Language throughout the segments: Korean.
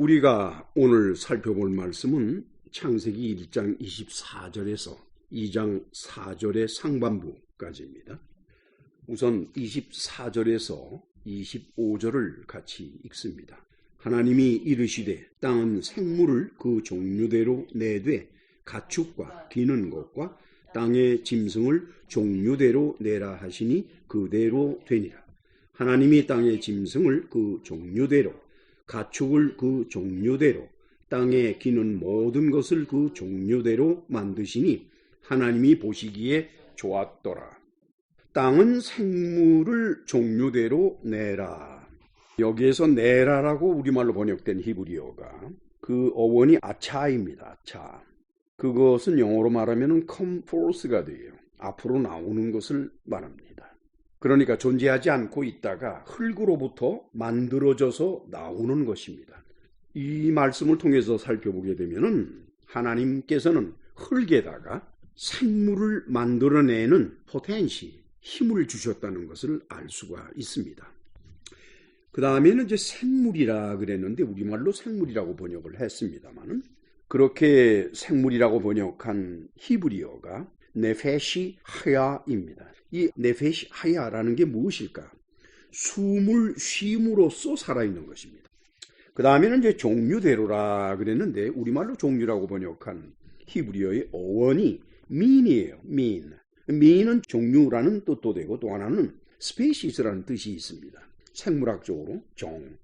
우리가 오늘 살펴볼 말씀은 창세기 1장 24절에서 2장 4절의 상반부까지입니다. 우선 24절에서 25절을 같이 읽습니다. 하나님이 이르시되 땅은 생물을 그 종류대로 내되 가축과 기는 것과 땅의 짐승을 종류대로 내라 하시니 그대로 되니라. 하나님이 땅의 짐승을 그 종류대로 가축을 그 종류대로 땅에 기는 모든 것을 그 종류대로 만드시니 하나님이 보시기에 좋았더라. 땅은 생물을 종류대로 내라. 여기에서 내라라고 우리말로 번역된 히브리어가 그 어원이 아차입니다. 아차. 그것은 영어로 말하면 come forth가 돼요. 앞으로 나오는 것을 말합니다. 그러니까 존재하지 않고 있다가 흙으로부터 만들어져서 나오는 것입니다. 이 말씀을 통해서 살펴보게 되면은 하나님께서는 흙에다가 생물을 만들어내는 포텐시, 힘을 주셨다는 것을 알 수가 있습니다. 그 다음에는 이제 생물이라 그랬는데 우리말로 생물이라고 번역을 했습니다만은 그렇게 생물이라고 번역한 히브리어가 네페시 하야입니다. 이 네페시 하야라는 게 무엇일까? 숨을 쉼으로써 살아있는 것입니다. 그 다음에는 이제 종류대로라 그랬는데 우리말로 종류라고 번역한 히브리어의 어원이 민이에요. 민. 민은 종류라는 뜻도 되고 또 하나는 스페시스라는 뜻이 있습니다. 생물학적으로 종.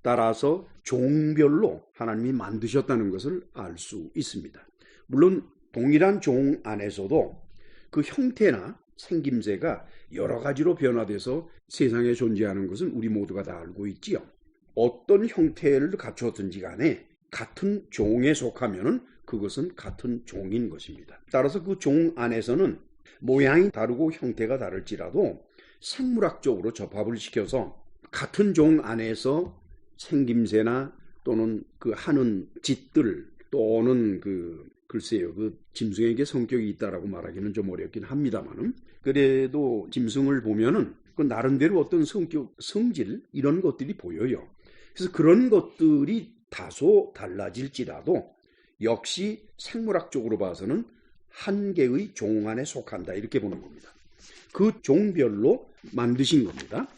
따라서 종별로 하나님이 만드셨다는 것을 알 수 있습니다. 물론 동일한 종 안에서도 그 형태나 생김새가 여러 가지로 변화돼서 세상에 존재하는 것은 우리 모두가 다 알고 있지요. 어떤 형태를 갖추었든지 간에 같은 종에 속하면은 그것은 같은 종인 것입니다. 따라서 그 종 안에서는 모양이 다르고 형태가 다를지라도 생물학적으로 접합을 시켜서 같은 종 안에서 생김새나 또는 그 하는 짓들 또는 글쎄요, 그 짐승에게 성격이 있다라고 말하기는 좀 어렵긴 합니다만은 그래도 짐승을 보면은 그 나름대로 어떤 성격, 성질 이런 것들이 보여요. 그래서 그런 것들이 다소 달라질지라도 역시 생물학적으로 봐서는 한 개의 종 안에 속한다 이렇게 보는 겁니다. 그 종별로 만드신 겁니다.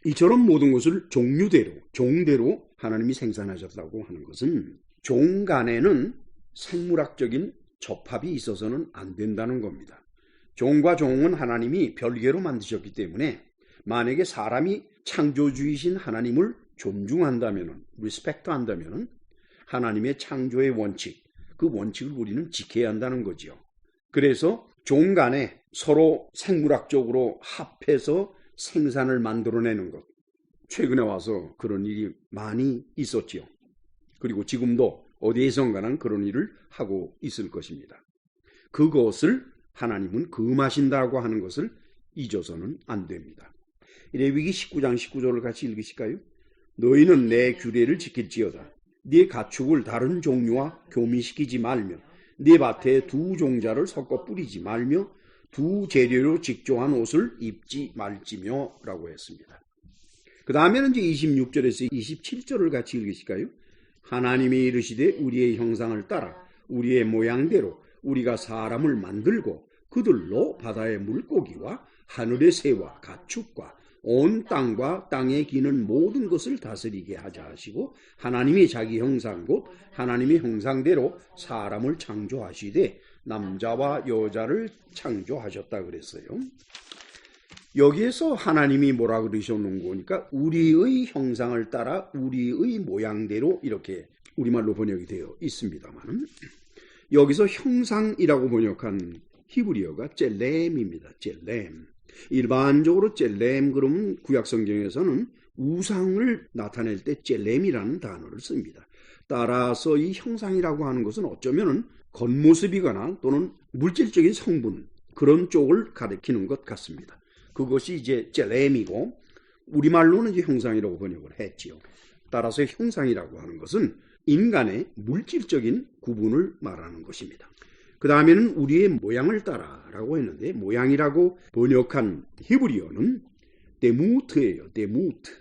이처럼 모든 것을 종류대로, 종대로 하나님이 생산하셨다고 하는 것은 종 간에는 생물학적인 접합이 있어서는 안 된다는 겁니다. 종과 종은 하나님이 별개로 만드셨기 때문에 만약에 사람이 창조주이신 하나님을 존중한다면, 리스펙트한다면 하나님의 창조의 원칙, 그 원칙을 우리는 지켜야 한다는 거지요. 그래서 종 간에 서로 생물학적으로 합해서 생산을 만들어내는 것. 최근에 와서 그런 일이 많이 있었지요. 그리고 지금도 어디에선가는 그런 일을 하고 있을 것입니다. 그것을 하나님은 금하신다고 하는 것을 잊어서는 안 됩니다. 레위기 19장 19절을 같이 읽으실까요? 너희는 내 규례를 지킬지어다. 네 가축을 다른 종류와 교미시키지 말며 네 밭에 두 종자를 섞어 뿌리지 말며 두 재료로 직조한 옷을 입지 말지며 라고 했습니다. 그 다음에는 이제 26절에서 27절을 같이 읽으실까요? 하나님이 이르시되 우리의 형상을 따라 우리의 모양대로 우리가 사람을 만들고 그들로 바다의 물고기와 하늘의 새와 가축과 온 땅과 땅에 기는 모든 것을 다스리게 하자 하시고 하나님이 자기 형상 곧 하나님의 형상대로 사람을 창조하시되 남자와 여자를 창조하셨다 그랬어요. 여기에서 하나님이 뭐라 그러셨는 거니까 우리의 형상을 따라 우리의 모양대로 이렇게 우리말로 번역이 되어 있습니다만 여기서 형상이라고 번역한 히브리어가 젤렘입니다. 젤렘. 일반적으로 젤렘 그러면 구약성경에서는 우상을 나타낼 때 젤렘이라는 단어를 씁니다. 따라서 이 형상이라고 하는 것은 어쩌면 겉모습이거나 또는 물질적인 성분 그런 쪽을 가리키는 것 같습니다. 그것이 이제 젤렘이고 우리말로는 이제 형상이라고 번역을 했지요. 따라서 형상이라고 하는 것은 인간의 물질적인 구분을 말하는 것입니다. 그 다음에는 우리의 모양을 따라라고 했는데 모양이라고 번역한 히브리어는 데무트예요. 데무트.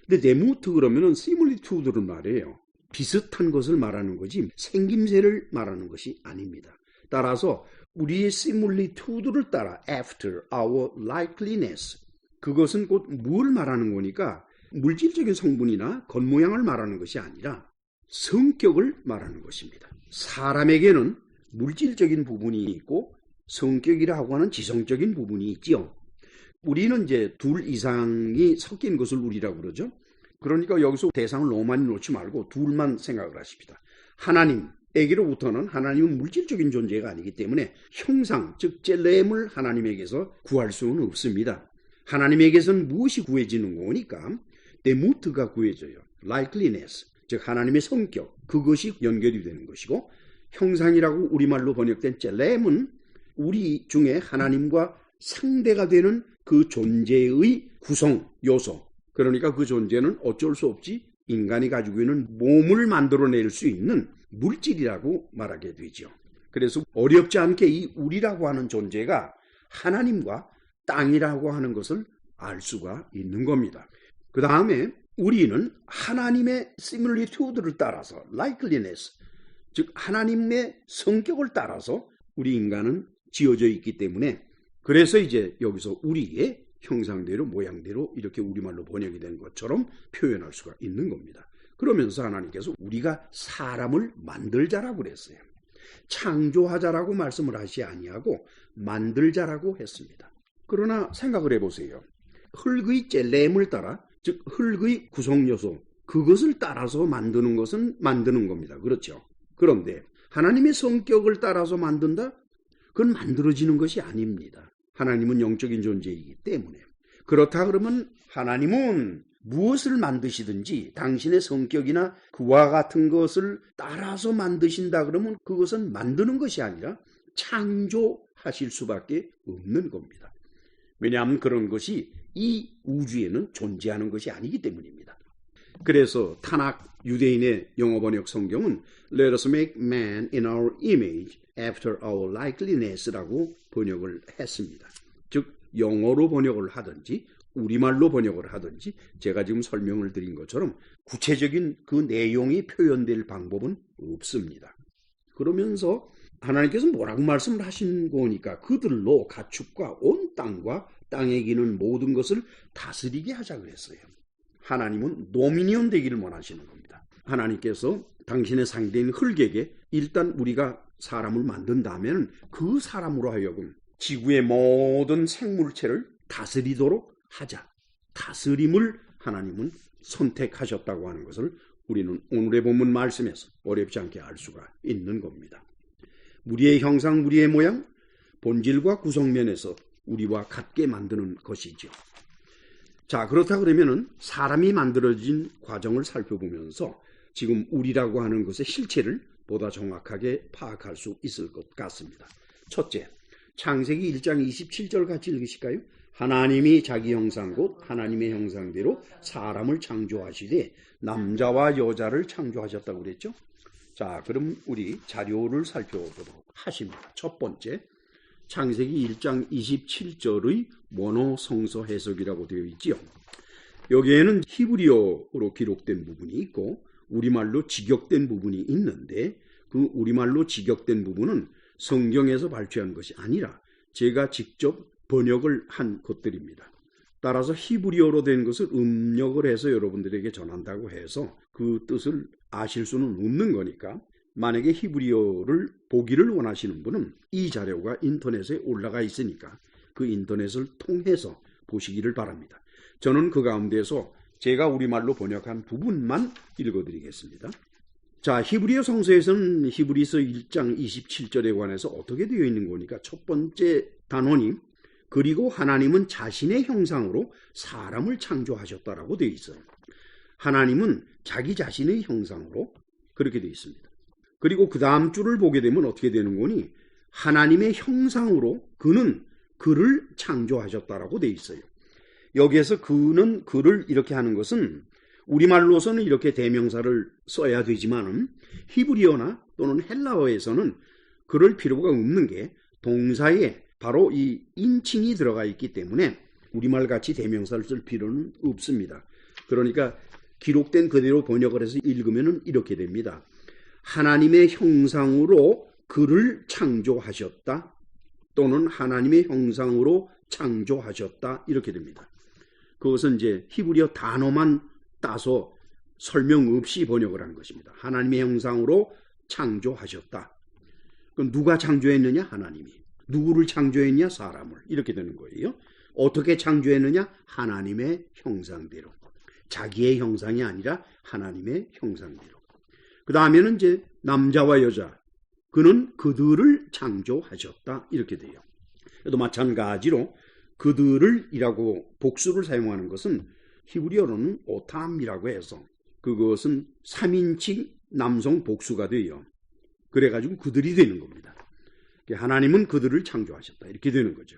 근데 데무트 그러면은 시뮬리투드를 말해요. 비슷한 것을 말하는 거지 생김새를 말하는 것이 아닙니다. 따라서 우리의 similitude를 따라 after our likeliness, 그것은 곧 뭘 말하는 거니까 물질적인 성분이나 겉모양을 말하는 것이 아니라 성격을 말하는 것입니다. 사람에게는 물질적인 부분이 있고 성격이라고 하는 지성적인 부분이 있지요. 우리는 이제 둘 이상이 섞인 것을 우리라고 그러죠. 그러니까 여기서 대상을 너무 많이 놓지 말고 둘만 생각을 하십시다. 하나님에게로부터는 하나님은 물질적인 존재가 아니기 때문에 형상, 즉 젤렘을 하나님에게서 구할 수는 없습니다. 하나님에게서는 무엇이 구해지는 거니까 데무트가 구해져요. likeliness, 즉 하나님의 성격, 그것이 연결이 되는 것이고, 형상이라고 우리말로 번역된 젤렘은 우리 중에 하나님과 상대가 되는 그 존재의 구성 요소, 그러니까 그 존재는 어쩔 수 없이 인간이 가지고 있는 몸을 만들어낼 수 있는 물질이라고 말하게 되죠. 그래서 어렵지 않게 이 우리라고 하는 존재가 하나님과 땅이라고 하는 것을 알 수가 있는 겁니다. 그 다음에 우리는 하나님의 similitude를 따라서 likeliness, 즉 하나님의 성격을 따라서 우리 인간은 지어져 있기 때문에, 그래서 이제 여기서 우리의 형상대로 모양대로 이렇게 우리말로 번역이 된 것처럼 표현할 수가 있는 겁니다. 그러면서 하나님께서 우리가 사람을 만들자라고 그랬어요. 창조하자라고 말씀을 하시 아니하고 만들자라고 했습니다. 그러나 생각을 해보세요. 흙의 젤렘을 따라, 즉 흙의 구성요소, 그것을 따라서 만드는 것은 만드는 겁니다. 그렇죠? 그런데 하나님의 성격을 따라서 만든다? 그건 만들어지는 것이 아닙니다. 하나님은 영적인 존재이기 때문에. 그렇다 그러면 하나님은 무엇을 만드시든지 당신의 성격이나 그와 같은 것을 따라서 만드신다 그러면 그것은 만드는 것이 아니라 창조하실 수밖에 없는 겁니다. 왜냐하면 그런 것이 이 우주에는 존재하는 것이 아니기 때문입니다. 그래서 타낙 유대인의 영어 번역 성경은 Let us make man in our image after our likeliness라고 번역을 했습니다. 즉 영어로 번역을 하든지 우리말로 번역을 하든지 제가 지금 설명을 드린 것처럼 구체적인 그 내용이 표현될 방법은 없습니다. 그러면서 하나님께서 뭐라고 말씀을 하신 거니까 그들로 가축과 온 땅과 땅에 기는 모든 것을 다스리게 하자 그랬어요. 하나님은 도미니온 되기를 원하시는 겁니다. 하나님께서 당신의 상대인 흙에게 일단 우리가 사람을 만든 다음에는 그 사람으로 하여금 지구의 모든 생물체를 다스리도록 하자. 다스림을 하나님은 선택하셨다고 하는 것을 우리는 오늘의 본문 말씀에서 어렵지 않게 알 수가 있는 겁니다. 우리의 형상, 우리의 모양, 본질과 구성면에서 우리와 같게 만드는 것이죠. 자, 그렇다 그러면은 사람이 만들어진 과정을 살펴보면서 지금 우리라고 하는 것의 실체를 보다 정확하게 파악할 수 있을 것 같습니다. 첫째, 창세기 1장 27절 같이 읽으실까요? 하나님이 자기 형상 곧 하나님의 형상대로 사람을 창조하시되 남자와 여자를 창조하셨다고 그랬죠? 자, 그럼 우리 자료를 살펴보도록 하십니다. 첫 번째, 창세기 1장 27절의 원어 성서 해석이라고 되어 있지요. 여기에는 히브리어로 기록된 부분이 있고 우리말로 직역된 부분이 있는데 그 우리말로 직역된 부분은 성경에서 발췌한 것이 아니라 제가 직접 번역을 한 것들입니다. 따라서 히브리어로 된 것을 음력을 해서 여러분들에게 전한다고 해서 그 뜻을 아실 수는 없는 거니까 만약에 히브리어를 보기를 원하시는 분은 이 자료가 인터넷에 올라가 있으니까 그 인터넷을 통해서 보시기를 바랍니다. 저는 그 가운데서 제가 우리말로 번역한 부분만 읽어드리겠습니다. 자, 히브리어 성서에서는 히브리서 1장 27절에 관해서 어떻게 되어 있는 거니까 첫 번째 단원이 그리고 하나님은 자신의 형상으로 사람을 창조하셨다라고 되어 있어요. 하나님은 자기 자신의 형상으로 그렇게 되어 있습니다. 그리고 그 다음 줄을 보게 되면 어떻게 되는 거니? 하나님의 형상으로 그는 그를 창조하셨다라고 되어 있어요. 여기에서 그는 그를 이렇게 하는 것은 우리말로서는 이렇게 대명사를 써야 되지만 히브리어나 또는 헬라어에서는 그럴 필요가 없는 게 동사에 바로 이 인칭이 들어가 있기 때문에 우리말같이 대명사를 쓸 필요는 없습니다. 그러니까 기록된 그대로 번역을 해서 읽으면 이렇게 됩니다. 하나님의 형상으로 그를 창조하셨다, 또는 하나님의 형상으로 창조하셨다, 이렇게 됩니다. 그것은 이제 히브리어 단어만 따서 설명 없이 번역을 한 것입니다. 하나님의 형상으로 창조하셨다. 그럼 누가 창조했느냐? 하나님이. 누구를 창조했냐? 사람을. 이렇게 되는 거예요. 어떻게 창조했느냐? 하나님의 형상대로. 자기의 형상이 아니라 하나님의 형상대로. 그 다음에는 이제 남자와 여자, 그는 그들을 창조하셨다, 이렇게 돼요. 또 마찬가지로 그들을 이라고 복수를 사용하는 것은 히브리어로는 오탐이라고 해서 그것은 3인칭 남성 복수가 돼요. 그래가지고 그들이 되는 겁니다. 하나님은 그들을 창조하셨다, 이렇게 되는 거죠.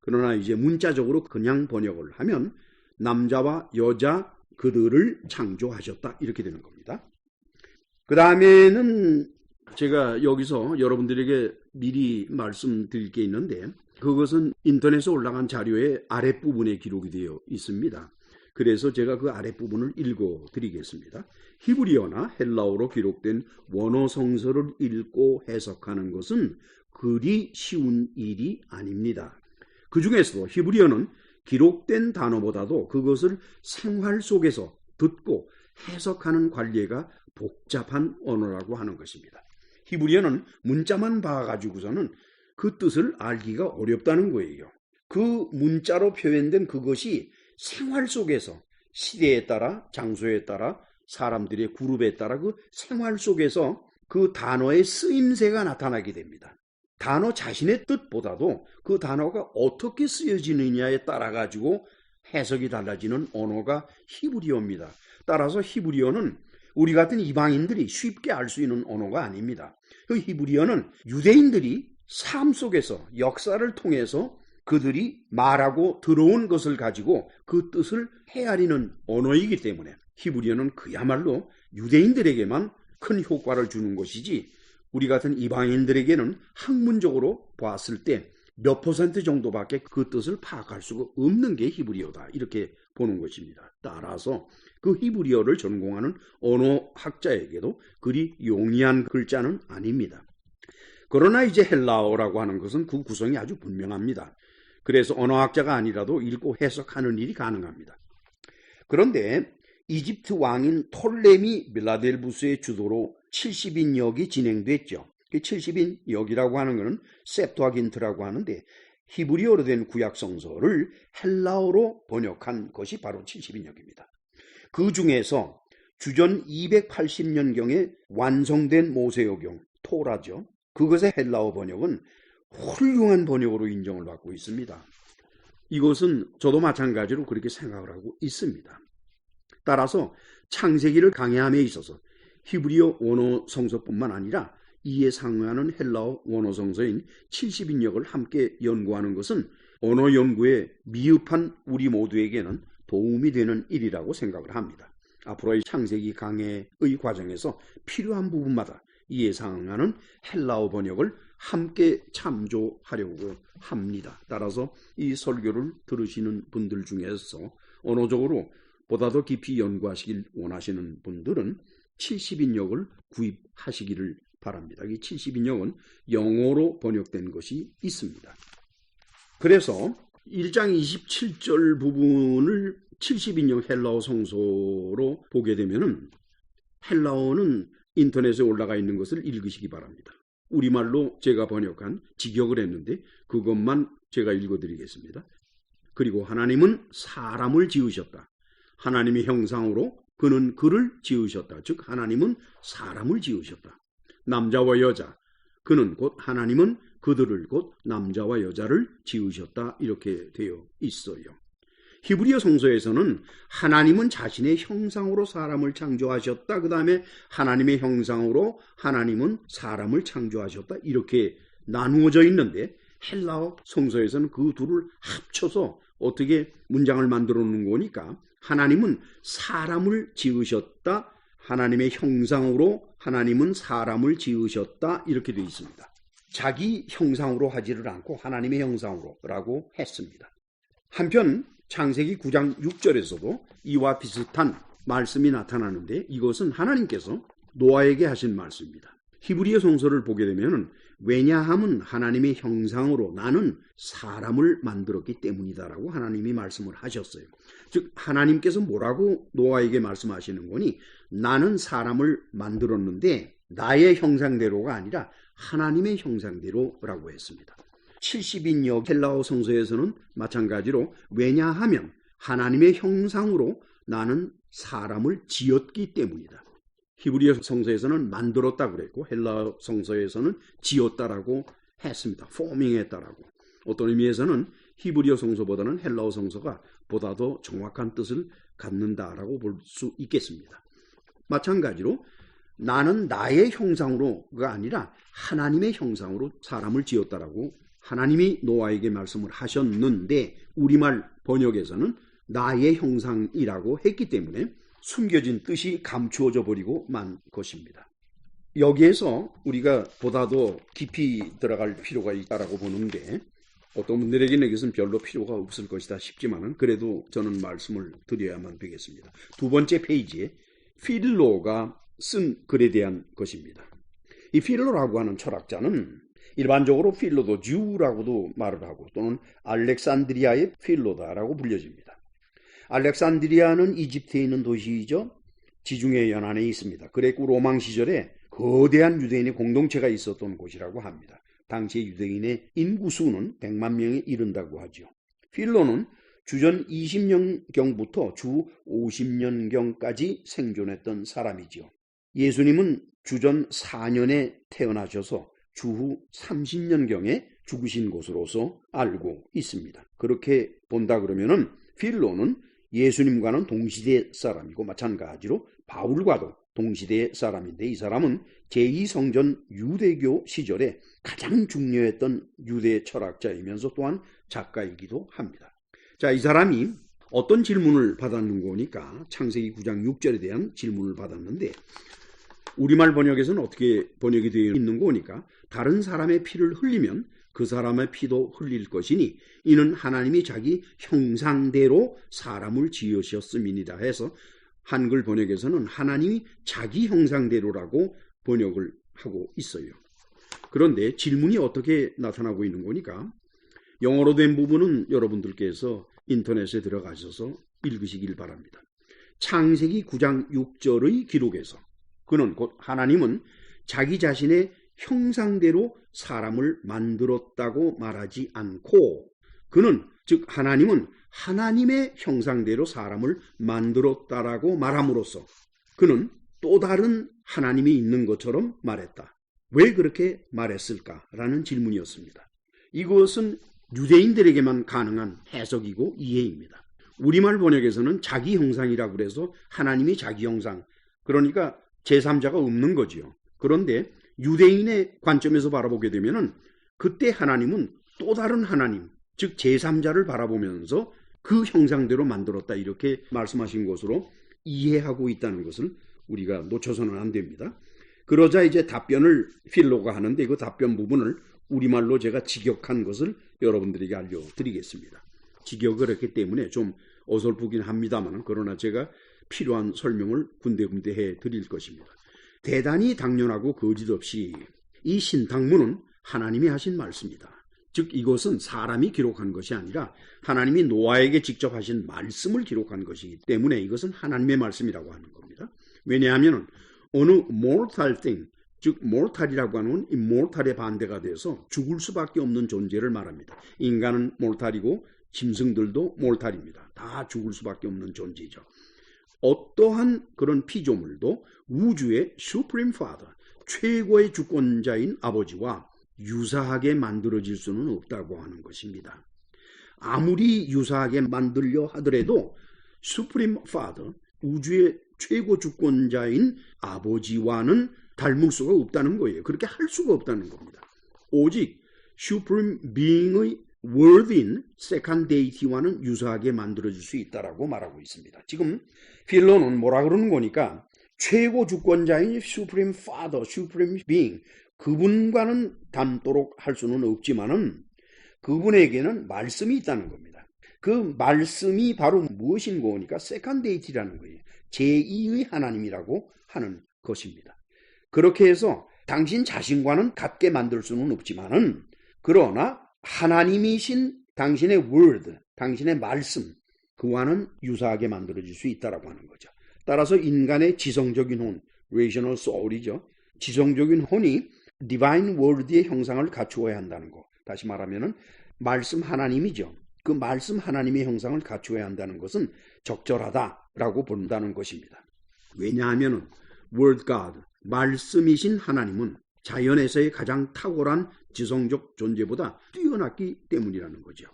그러나 이제 문자적으로 그냥 번역을 하면 남자와 여자 그들을 창조하셨다, 이렇게 되는 겁니다. 그 다음에는 제가 여기서 여러분들에게 미리 말씀드릴 게 있는데, 그것은 인터넷에 올라간 자료의 아랫부분에 기록이 되어 있습니다. 그래서 제가 그 아랫부분을 읽어드리겠습니다. 히브리어나 헬라어로 기록된 원어 성서를 읽고 해석하는 것은 그리 쉬운 일이 아닙니다. 그 중에서도 히브리어는 기록된 단어보다도 그것을 생활 속에서 듣고 해석하는 관리가 복잡한 언어라고 하는 것입니다. 히브리어는 문자만 봐가지고서는 그 뜻을 알기가 어렵다는 거예요. 그 문자로 표현된 그것이 생활 속에서 시대에 따라, 장소에 따라, 사람들의 그룹에 따라 그 생활 속에서 그 단어의 쓰임새가 나타나게 됩니다. 단어 자신의 뜻보다도 그 단어가 어떻게 쓰여지느냐에 따라 가지고 해석이 달라지는 언어가 히브리어입니다. 따라서 히브리어는 우리 같은 이방인들이 쉽게 알 수 있는 언어가 아닙니다. 그 히브리어는 유대인들이 삶 속에서 역사를 통해서 그들이 말하고 들어온 것을 가지고 그 뜻을 헤아리는 언어이기 때문에 히브리어는 그야말로 유대인들에게만 큰 효과를 주는 것이지 우리 같은 이방인들에게는 학문적으로 봤을 때 몇 퍼센트 정도밖에 그 뜻을 파악할 수가 없는 게 히브리어다, 이렇게 보는 것입니다. 따라서 그 히브리어를 전공하는 언어학자에게도 그리 용이한 글자는 아닙니다. 그러나 이제 헬라어라고 하는 것은 그 구성이 아주 분명합니다. 그래서 언어학자가 아니라도 읽고 해석하는 일이 가능합니다. 그런데 이집트 왕인 톨레미 빌라델부스의 주도로 70인역이 진행됐죠. 70인역이라고 하는 것은 셉투아긴트라고 하는데 히브리어로 된 구약성서를 헬라어로 번역한 것이 바로 70인역입니다. 그 중에서 주전 280년경에 완성된 모세오경, 토라죠. 그것의 헬라어 번역은 훌륭한 번역으로 인정을 받고 있습니다. 이것은 저도 마찬가지로 그렇게 생각을 하고 있습니다. 따라서 창세기를 강해함에 있어서 히브리어 원어 성서뿐만 아니라 이에 상응하는 헬라어 원어 성서인 70인역을 함께 연구하는 것은 언어 연구에 미흡한 우리 모두에게는 도움이 되는 일이라고 생각을 합니다. 앞으로의 창세기 강해의 과정에서 필요한 부분마다 이에 상응하는 헬라어 번역을 함께 참조하려고 합니다. 따라서 이 설교를 들으시는 분들 중에서 언어적으로 보다 더 깊이 연구하시길 원하시는 분들은 70인역을 구입하시기를 바랍니다. 이 70인역은 영어로 번역된 것이 있습니다. 그래서 1장 27절 부분을 70인역 헬라어 성서로 보게 되면은 헬라어는 인터넷에 올라가 있는 것을 읽으시기 바랍니다. 우리말로 제가 번역한 직역을 했는데 그것만 제가 읽어드리겠습니다. 그리고 하나님은 사람을 지으셨다. 하나님의 형상으로 그는 그를 지으셨다. 즉 하나님은 사람을 지으셨다. 남자와 여자, 그는 곧 하나님은 그들을 곧 남자와 여자를 지으셨다. 이렇게 되어 있어요. 히브리어 성서에서는 하나님은 자신의 형상으로 사람을 창조하셨다. 그 다음에 하나님의 형상으로 하나님은 사람을 창조하셨다. 이렇게 나누어져 있는데 헬라어 성서에서는 그 둘을 합쳐서 어떻게 문장을 만들어 놓은 거니까 하나님은 사람을 지으셨다. 하나님의 형상으로 하나님은 사람을 지으셨다. 이렇게 되어 있습니다. 자기 형상으로 하지를 않고 하나님의 형상으로라고 했습니다. 한편 창세기 9장 6절에서도 이와 비슷한 말씀이 나타나는데 이것은 하나님께서 노아에게 하신 말씀입니다. 히브리어 성서를 보게 되면 왜냐함은 하나님의 형상으로 나는 사람을 만들었기 때문이다라고 하나님이 말씀을 하셨어요. 즉 하나님께서 뭐라고 노아에게 말씀하시는 거니 나는 사람을 만들었는데 나의 형상대로가 아니라 하나님의 형상대로라고 했습니다. 70인역 헬라어 성서에서는 마찬가지로 왜냐하면 하나님의 형상으로 나는 사람을 지었기 때문이다. 히브리어 성서에서는 만들었다고 그랬고 헬라어 성서에서는 지었다라고 했습니다. 포밍했다라고. 어떤 의미에서는 히브리어 성서보다는 헬라어 성서가 보다 더 정확한 뜻을 갖는다라고 볼 수 있겠습니다. 마찬가지로 나는 나의 형상으로가 아니라 하나님의 형상으로 사람을 지었다라고 하나님이 노아에게 말씀을 하셨는데 우리말 번역에서는 나의 형상이라고 했기 때문에 숨겨진 뜻이 감추어져 버리고 만 것입니다. 여기에서 우리가 보다 더 깊이 들어갈 필요가 있다라고 보는데 어떤 분들에게는 이것은 별로 필요가 없을 것이다 싶지만은 그래도 저는 말씀을 드려야만 되겠습니다. 두 번째 페이지에 필로가 쓴 글에 대한 것입니다. 이 필로라고 하는 철학자는 일반적으로 필로도주라고도 말을 하고 또는 알렉산드리아의 필로다라고 불려집니다. 알렉산드리아는 이집트에 있는 도시이죠. 지중해 연안에 있습니다. 그레코 로망 시절에 거대한 유대인의 공동체가 있었던 곳이라고 합니다. 당시 유대인의 인구수는 100만 명에 이른다고 하죠. 필로는 주전 20년경부터 주 50년경까지 생존했던 사람이죠. 예수님은 주전 4년에 태어나셔서 주후 30년경에 죽으신 것으로서 알고 있습니다. 그렇게 본다 그러면은 필로는 예수님과는 동시대 사람이고 마찬가지로 바울과도 동시대 사람인데 이 사람은 제2성전 유대교 시절에 가장 중요했던 유대 철학자이면서 또한 작가이기도 합니다. 자, 이 사람이 어떤 질문을 받았는 거니까 창세기 9장 6절에 대한 질문을 받았는데 우리말 번역에서는 어떻게 번역이 되어 있는 거니까 다른 사람의 피를 흘리면 그 사람의 피도 흘릴 것이니 이는 하나님이 자기 형상대로 사람을 지으셨음이니라 해서 한글 번역에서는 하나님이 자기 형상대로라고 번역을 하고 있어요. 그런데 질문이 어떻게 나타나고 있는 거니까 영어로 된 부분은 여러분들께서 인터넷에 들어가셔서 읽으시길 바랍니다. 창세기 9장 6절의 기록에서 그는 곧 하나님은 자기 자신의 형상대로 사람을 만들었다고 말하지 않고 그는 즉 하나님은 하나님의 형상대로 사람을 만들었다라고 말함으로써 그는 또 다른 하나님이 있는 것처럼 말했다. 왜 그렇게 말했을까라는 질문이었습니다. 이것은 유대인들에게만 가능한 해석이고 이해입니다. 우리말 번역에서는 자기 형상이라고 그래서 하나님이 자기 형상 그러니까 제3자가 없는 거지요. 그런데 유대인의 관점에서 바라보게 되면은 그때 하나님은 또 다른 하나님, 즉 제3자를 바라보면서 그 형상대로 만들었다 이렇게 말씀하신 것으로 이해하고 있다는 것을 우리가 놓쳐서는 안 됩니다. 그러자 이제 답변을 필로가 하는데 그 답변 부분을 우리말로 제가 직역한 것을 여러분들에게 알려드리겠습니다. 직역을 했기 때문에 좀 어설프긴 합니다만 그러나 제가 필요한 설명을 군데군데 해드릴 것입니다. 대단히 당연하고 거짓없이 이 신탁문은 하나님이 하신 말씀이다. 즉 이것은 사람이 기록한 것이 아니라 하나님이 노아에게 직접 하신 말씀을 기록한 것이기 때문에 이것은 하나님의 말씀이라고 하는 겁니다. 왜냐하면 어느 mortal thing, 즉 mortal이라고 하는 immortal의 반대가 돼서 죽을 수밖에 없는 존재를 말합니다. 인간은 mortal이고 짐승들도 mortal입니다. 다 죽을 수밖에 없는 존재죠. 어떠한 그런 피조물도 우주의 Supreme Father, 최고의 주권자인 아버지와 유사하게 만들어질 수는 없다고 하는 것입니다. 아무리 유사하게 만들려 하더라도 Supreme Father, 우주의 최고 주권자인 아버지와는 닮을 수가 없다는 거예요. 그렇게 할 수가 없다는 겁니다. 오직 Supreme Being의 word인 second deity와는 유사하게 만들어질 수 있다라고 말하고 있습니다. 지금 필로는 뭐라 그러는 거니까 최고 주권자인 Supreme Father, Supreme Being 그분과는 닮도록 할 수는 없지만은 그분에게는 말씀이 있다는 겁니다. 그 말씀이 바로 무엇인 거니까 second deity라는 거예요. 제2의 하나님이라고 하는 것입니다. 그렇게 해서 당신 자신과는 같게 만들 수는 없지만은 그러나 하나님이신 당신의 word, 당신의 말씀, 그와는 유사하게 만들어질 수 있다라고 하는 거죠. 따라서 인간의 지성적인 혼, rational soul이죠. 지성적인 혼이 divine word의 형상을 갖추어야 한다는 거. 다시 말하면은 말씀 하나님이죠. 그 말씀 하나님의 형상을 갖추어야 한다는 것은 적절하다라고 본다는 것입니다. 왜냐하면은 word God, 말씀이신 하나님은 자연에서의 가장 탁월한 지성적 존재보다 뛰어났기 때문이라는 거죠.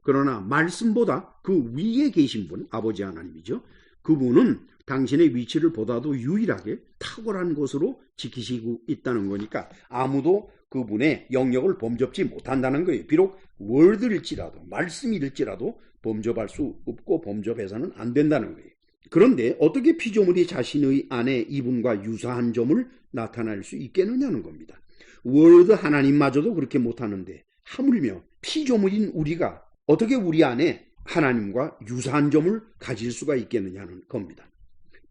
그러나 말씀보다 그 위에 계신 분, 아버지 하나님이죠. 그분은 당신의 위치를 보다도 유일하게 탁월한 것으로 지키시고 있다는 거니까 아무도 그분의 영역을 범접지 못한다는 거예요. 비록 월드일지라도 말씀일지라도 범접할 수 없고 범접해서는 안 된다는 거예요. 그런데 어떻게 피조물이 자신의 안에 이분과 유사한 점을 나타낼 수 있겠느냐는 겁니다. 월드 하나님마저도 그렇게 못하는데 하물며 피조물인 우리가 어떻게 우리 안에 하나님과 유사한 점을 가질 수가 있겠느냐는 겁니다.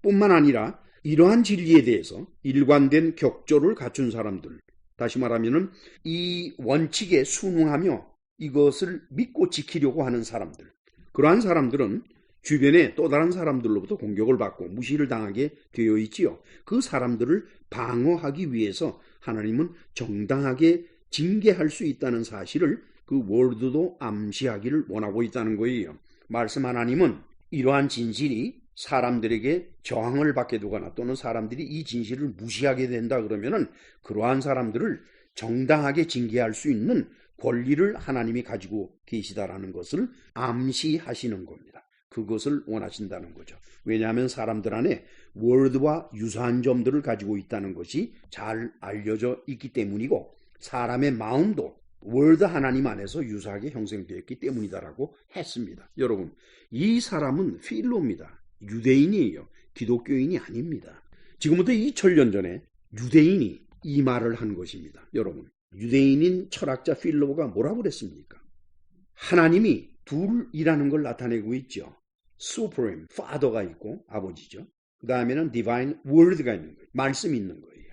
뿐만 아니라 이러한 진리에 대해서 일관된 격조를 갖춘 사람들, 다시 말하면 이 원칙에 순응하며 이것을 믿고 지키려고 하는 사람들, 그러한 사람들은 주변에 또 다른 사람들로부터 공격을 받고 무시를 당하게 되어 있지요. 그 사람들을 방어하기 위해서 하나님은 정당하게 징계할 수 있다는 사실을 그 월드도 암시하기를 원하고 있다는 거예요. 말씀 하나님은 이러한 진실이 사람들에게 저항을 받게 되거나 또는 사람들이 이 진실을 무시하게 된다 그러면은 그러한 사람들을 정당하게 징계할 수 있는 권리를 하나님이 가지고 계시다라는 것을 암시하시는 겁니다. 그것을 원하신다는 거죠. 왜냐하면 사람들 안에 월드와 유사한 점들을 가지고 있다는 것이 잘 알려져 있기 때문이고 사람의 마음도 월드 하나님 안에서 유사하게 형성되었기 때문이다라고 했습니다. 여러분, 이 사람은 필로입니다. 유대인이에요. 기독교인이 아닙니다. 지금부터 2000년 전에 유대인이 이 말을 한 것입니다. 여러분, 유대인인 철학자 필로가 뭐라고 그랬습니까? 하나님이 둘이라는 걸 나타내고 있죠. Supreme, Father가 있고 아버지죠. 그 다음에는 Divine Word가 있는 거예요. 말씀이 있는 거예요.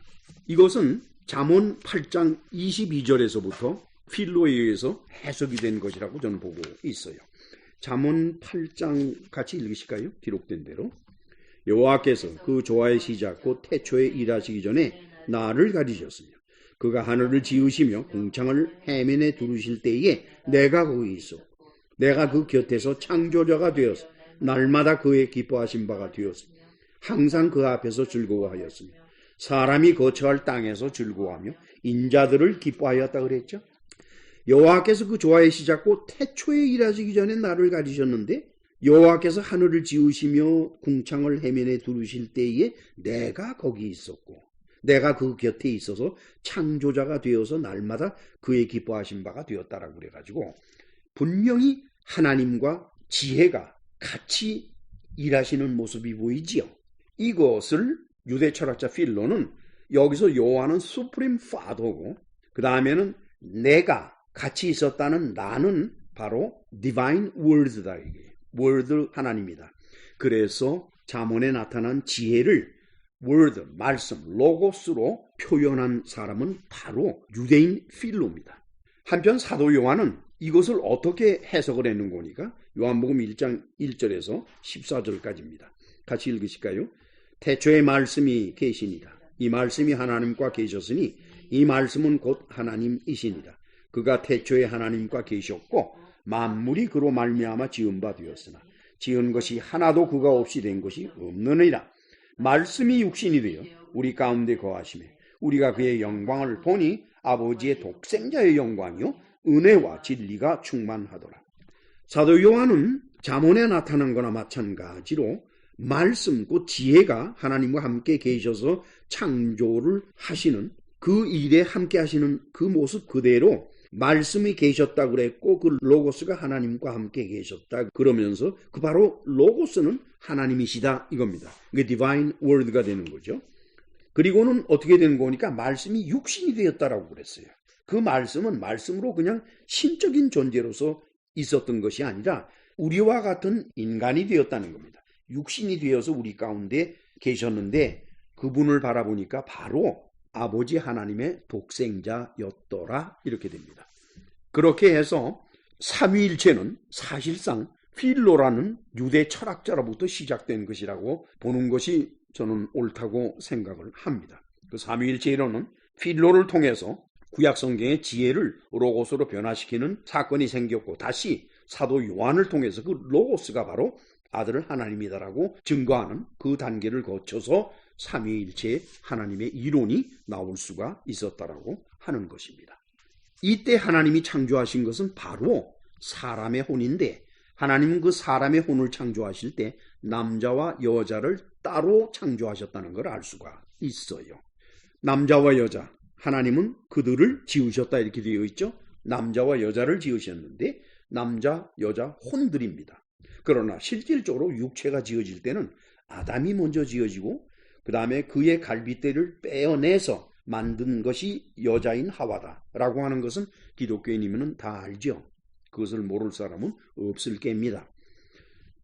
이것은 잠언 8장 22절에서부터 필로에 의해서 해석이 된 것이라고 저는 보고 있어요. 잠언 8장 같이 읽으실까요? 기록된 대로. 여호와께서 그 조화의 시작 곧 태초에 일하시기 전에 나를 가리셨으며 그가 하늘을 지으시며 궁창을 해면에 두르실 때에 내가 거기 있었고 내가 그 곁에서 창조자가 되어서 날마다 그의 기뻐하신 바가 되었으며 항상 그 앞에서 즐거워하였으며 사람이 거처할 땅에서 즐거워하며 인자들을 기뻐하였다 그랬죠. 여호와께서 그 조화의 시작 곧 태초에 일하시기 전에 나를 가리셨는데 여호와께서 하늘을 지으시며 궁창을 해면에 두르실 때에 내가 거기 있었고 내가 그 곁에 있어서 창조자가 되어서 날마다 그의 기뻐하신 바가 되었다라고 그래가지고 분명히 하나님과 지혜가 같이 일하시는 모습이 보이지요. 이것을 유대 철학자 필로는 여기서 여호와는 수프림 파더고 그 다음에는 내가 같이 있었다는 나는 바로 디바인 월드다. 이게 월드 하나님이다. 그래서 잠언에 나타난 지혜를 월드, 말씀, 로고스로 표현한 사람은 바로 유대인 필로입니다. 한편 사도 요한은 이것을 어떻게 해석을 했는 거니까 요한복음 1장 1절에서 14절까지입니다. 같이 읽으실까요? 태초에 말씀이 계시니라. 이 말씀이 하나님과 계셨으니 이 말씀은 곧 하나님이시니라. 그가 태초에 하나님과 계셨고 만물이 그로 말미암아 지은 바 되었으나 지은 것이 하나도 그가 없이 된 것이 없느니라. 말씀이 육신이 되어 우리 가운데 거하시매 우리가 그의 영광을 보니 아버지의 독생자의 영광이요 은혜와 진리가 충만하더라. 사도 요한은 잠언에 나타난 거나 마찬가지로 말씀, 곧 지혜가 하나님과 함께 계셔서 창조를 하시는 그 일에 함께 하시는 그 모습 그대로 말씀이 계셨다고 그랬고 그 로고스가 하나님과 함께 계셨다 그러면서 그 바로 로고스는 하나님이시다 이겁니다. 그게 디바인 월드가 되는 거죠. 그리고는 어떻게 되는 거니까 말씀이 육신이 되었다라고 그랬어요. 그 말씀은 말씀으로 그냥 신적인 존재로서 있었던 것이 아니라 우리와 같은 인간이 되었다는 겁니다. 육신이 되어서 우리 가운데 계셨는데 그분을 바라보니까 바로 아버지 하나님의 독생자였더라 이렇게 됩니다. 그렇게 해서 삼위일체는 사실상 필로라는 유대 철학자로부터 시작된 것이라고 보는 것이 저는 옳다고 생각을 합니다. 그 삼위일체 이론은 필로를 통해서 구약성경의 지혜를 로고스로 변화시키는 사건이 생겼고 다시 사도 요한을 통해서 그 로고스가 바로 아들 하나님이다라고 증거하는 그 단계를 거쳐서 삼위일체 하나님의 이론이 나올 수가 있었다라고 하는 것입니다. 이때 하나님이 창조하신 것은 바로 사람의 혼인데 하나님은 그 사람의 혼을 창조하실 때 남자와 여자를 따로 창조하셨다는 걸 알 수가 있어요. 남자와 여자, 하나님은 그들을 지으셨다 이렇게 되어 있죠. 남자와 여자를 지으셨는데 남자, 여자 혼들입니다. 그러나 실질적으로 육체가 지어질 때는 아담이 먼저 지어지고 그 다음에 그의 갈빗대를 빼어내서 만든 것이 여자인 하와다라고 하는 것은 기독교인이면 다 알죠. 그것을 모를 사람은 없을 게입니다.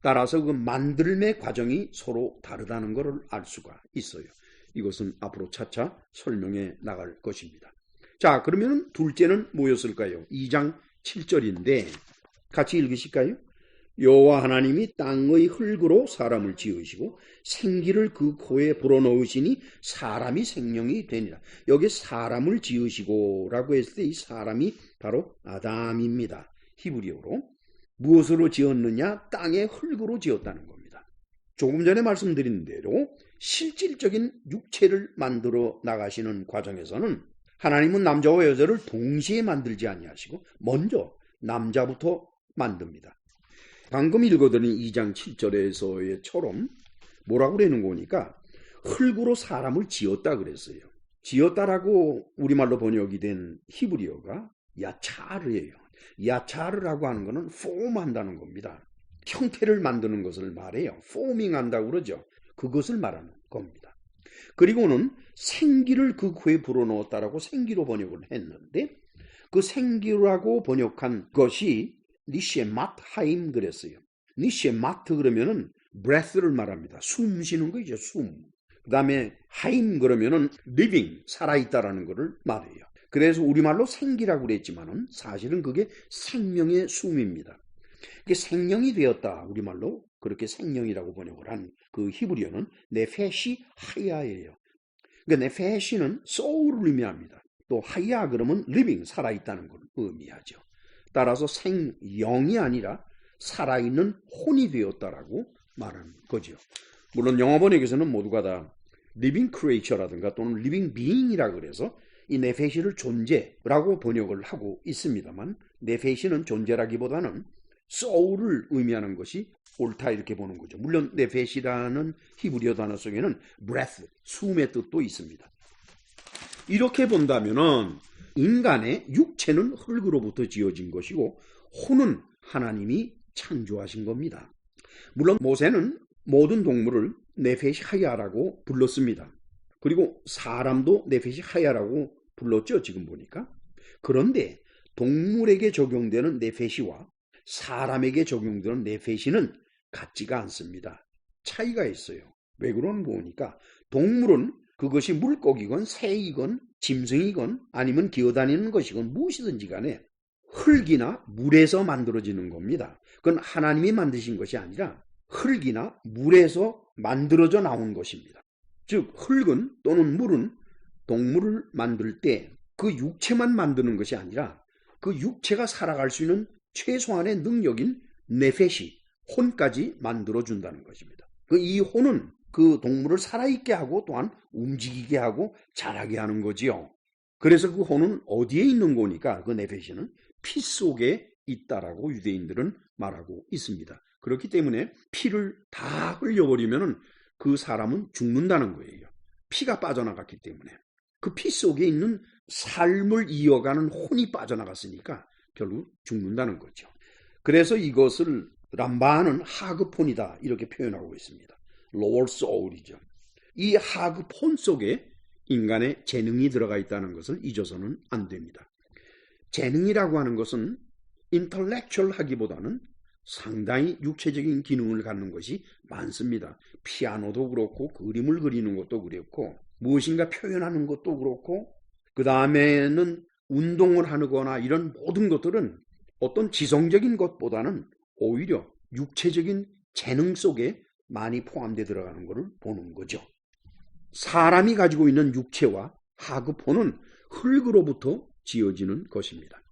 따라서 그 만들매 과정이 서로 다르다는 것을 알 수가 있어요. 이것은 앞으로 차차 설명해 나갈 것입니다. 자, 그러면 둘째는 뭐였을까요? 2장 7절인데 같이 읽으실까요? 여호와 하나님이 땅의 흙으로 사람을 지으시고 생기를 그 코에 불어넣으시니 사람이 생명이 되니라. 여기 사람을 지으시고 라고 했을 때 이 사람이 바로 아담입니다. 히브리어로. 무엇으로 지었느냐? 땅의 흙으로 지었다는 겁니다. 조금 전에 말씀드린 대로 실질적인 육체를 만들어 나가시는 과정에서는 하나님은 남자와 여자를 동시에 만들지 아니하시고 먼저 남자부터 만듭니다. 방금 읽어드린 2장 7절에서처럼 뭐라고 그러는 거니까 흙으로 사람을 지었다 그랬어요. 지었다라고 우리말로 번역이 된 히브리어가 야차르예요. 야차르라고 하는 거는 폼한다는 겁니다. 형태를 만드는 것을 말해요. 포밍한다고 그러죠. 그것을 말하는 겁니다. 그리고는 생기를 그 코에 불어넣었다라고 생기로 번역을 했는데 그 생기라고 번역한 것이 니셰마트 하임 그랬어요. 니셰마트 그러면은 breath를 말합니다. 숨 쉬는 거죠. 숨. 그 다음에 하임 그러면은 living, 살아있다라는 것을 말해요. 그래서 우리말로 생기라고 그랬지만은 사실은 그게 생명의 숨입니다. 그게 생명이 되었다. 우리말로 그렇게 생명이라고 번역을 한 그 히브리어는 네페시 하야예요. 그러니까 네페시는 soul을 의미합니다. 또 하야 그러면 living, 살아있다는 걸 의미하죠. 따라서 생영이 아니라 살아있는 혼이 되었다라고 말하는 거죠. 물론 영어 번역에서는 모두가 다 living creature라든가 또는 living being이라 그래서 이 네페시를 존재라고 번역을 하고 있습니다만 네페시는 존재라기보다는 soul을 의미하는 것이 옳다 이렇게 보는 거죠. 물론 네페시라는 히브리어 단어 속에는 breath, 숨의 뜻도 있습니다. 이렇게 본다면은 인간의 육체는 흙으로부터 지어진 것이고 혼은 하나님이 창조하신 겁니다. 물론 모세는 모든 동물을 네페시 하야라고 불렀습니다. 그리고 사람도 네페시 하야라고 불렀죠. 지금 보니까. 그런데 동물에게 적용되는 네페시와 사람에게 적용되는 네페시는 같지가 않습니다. 차이가 있어요. 왜 그러는 거니까 동물은 그것이 물고기건 새이건 짐승이건 아니면 기어다니는 것이건 무엇이든지 간에 흙이나 물에서 만들어지는 겁니다. 그건 하나님이 만드신 것이 아니라 흙이나 물에서 만들어져 나온 것입니다. 즉 흙은 또는 물은 동물을 만들 때 그 육체만 만드는 것이 아니라 그 육체가 살아갈 수 있는 최소한의 능력인 네페시, 혼까지 만들어준다는 것입니다. 이 혼은 그 동물을 살아있게 하고 또한 움직이게 하고 자라게 하는 거지요. 그래서 그 혼은 어디에 있는 거니까 그 네페시는 피 속에 있다라고 유대인들은 말하고 있습니다. 그렇기 때문에 피를 다 흘려버리면 그 사람은 죽는다는 거예요. 피가 빠져나갔기 때문에. 그 피 속에 있는 삶을 이어가는 혼이 빠져나갔으니까 결국 죽는다는 거죠. 그래서 이것을 람바는 하급혼이다 이렇게 표현하고 있습니다. lower soul이죠. 이 하급혼 속에 인간의 재능이 들어가 있다는 것을 잊어서는 안 됩니다. 재능이라고 하는 것은 intellectual 하기보다는 상당히 육체적인 기능을 갖는 것이 많습니다. 피아노도 그렇고 그림을 그리는 것도 그렇고 무엇인가 표현하는 것도 그렇고 그 다음에는 운동을 하거나 이런 모든 것들은 어떤 지성적인 것보다는 오히려 육체적인 재능 속에 많이 포함되어 들어가는 것을 보는 거죠. 사람이 가지고 있는 육체와 하급혼은 흙으로부터 지어지는 것입니다.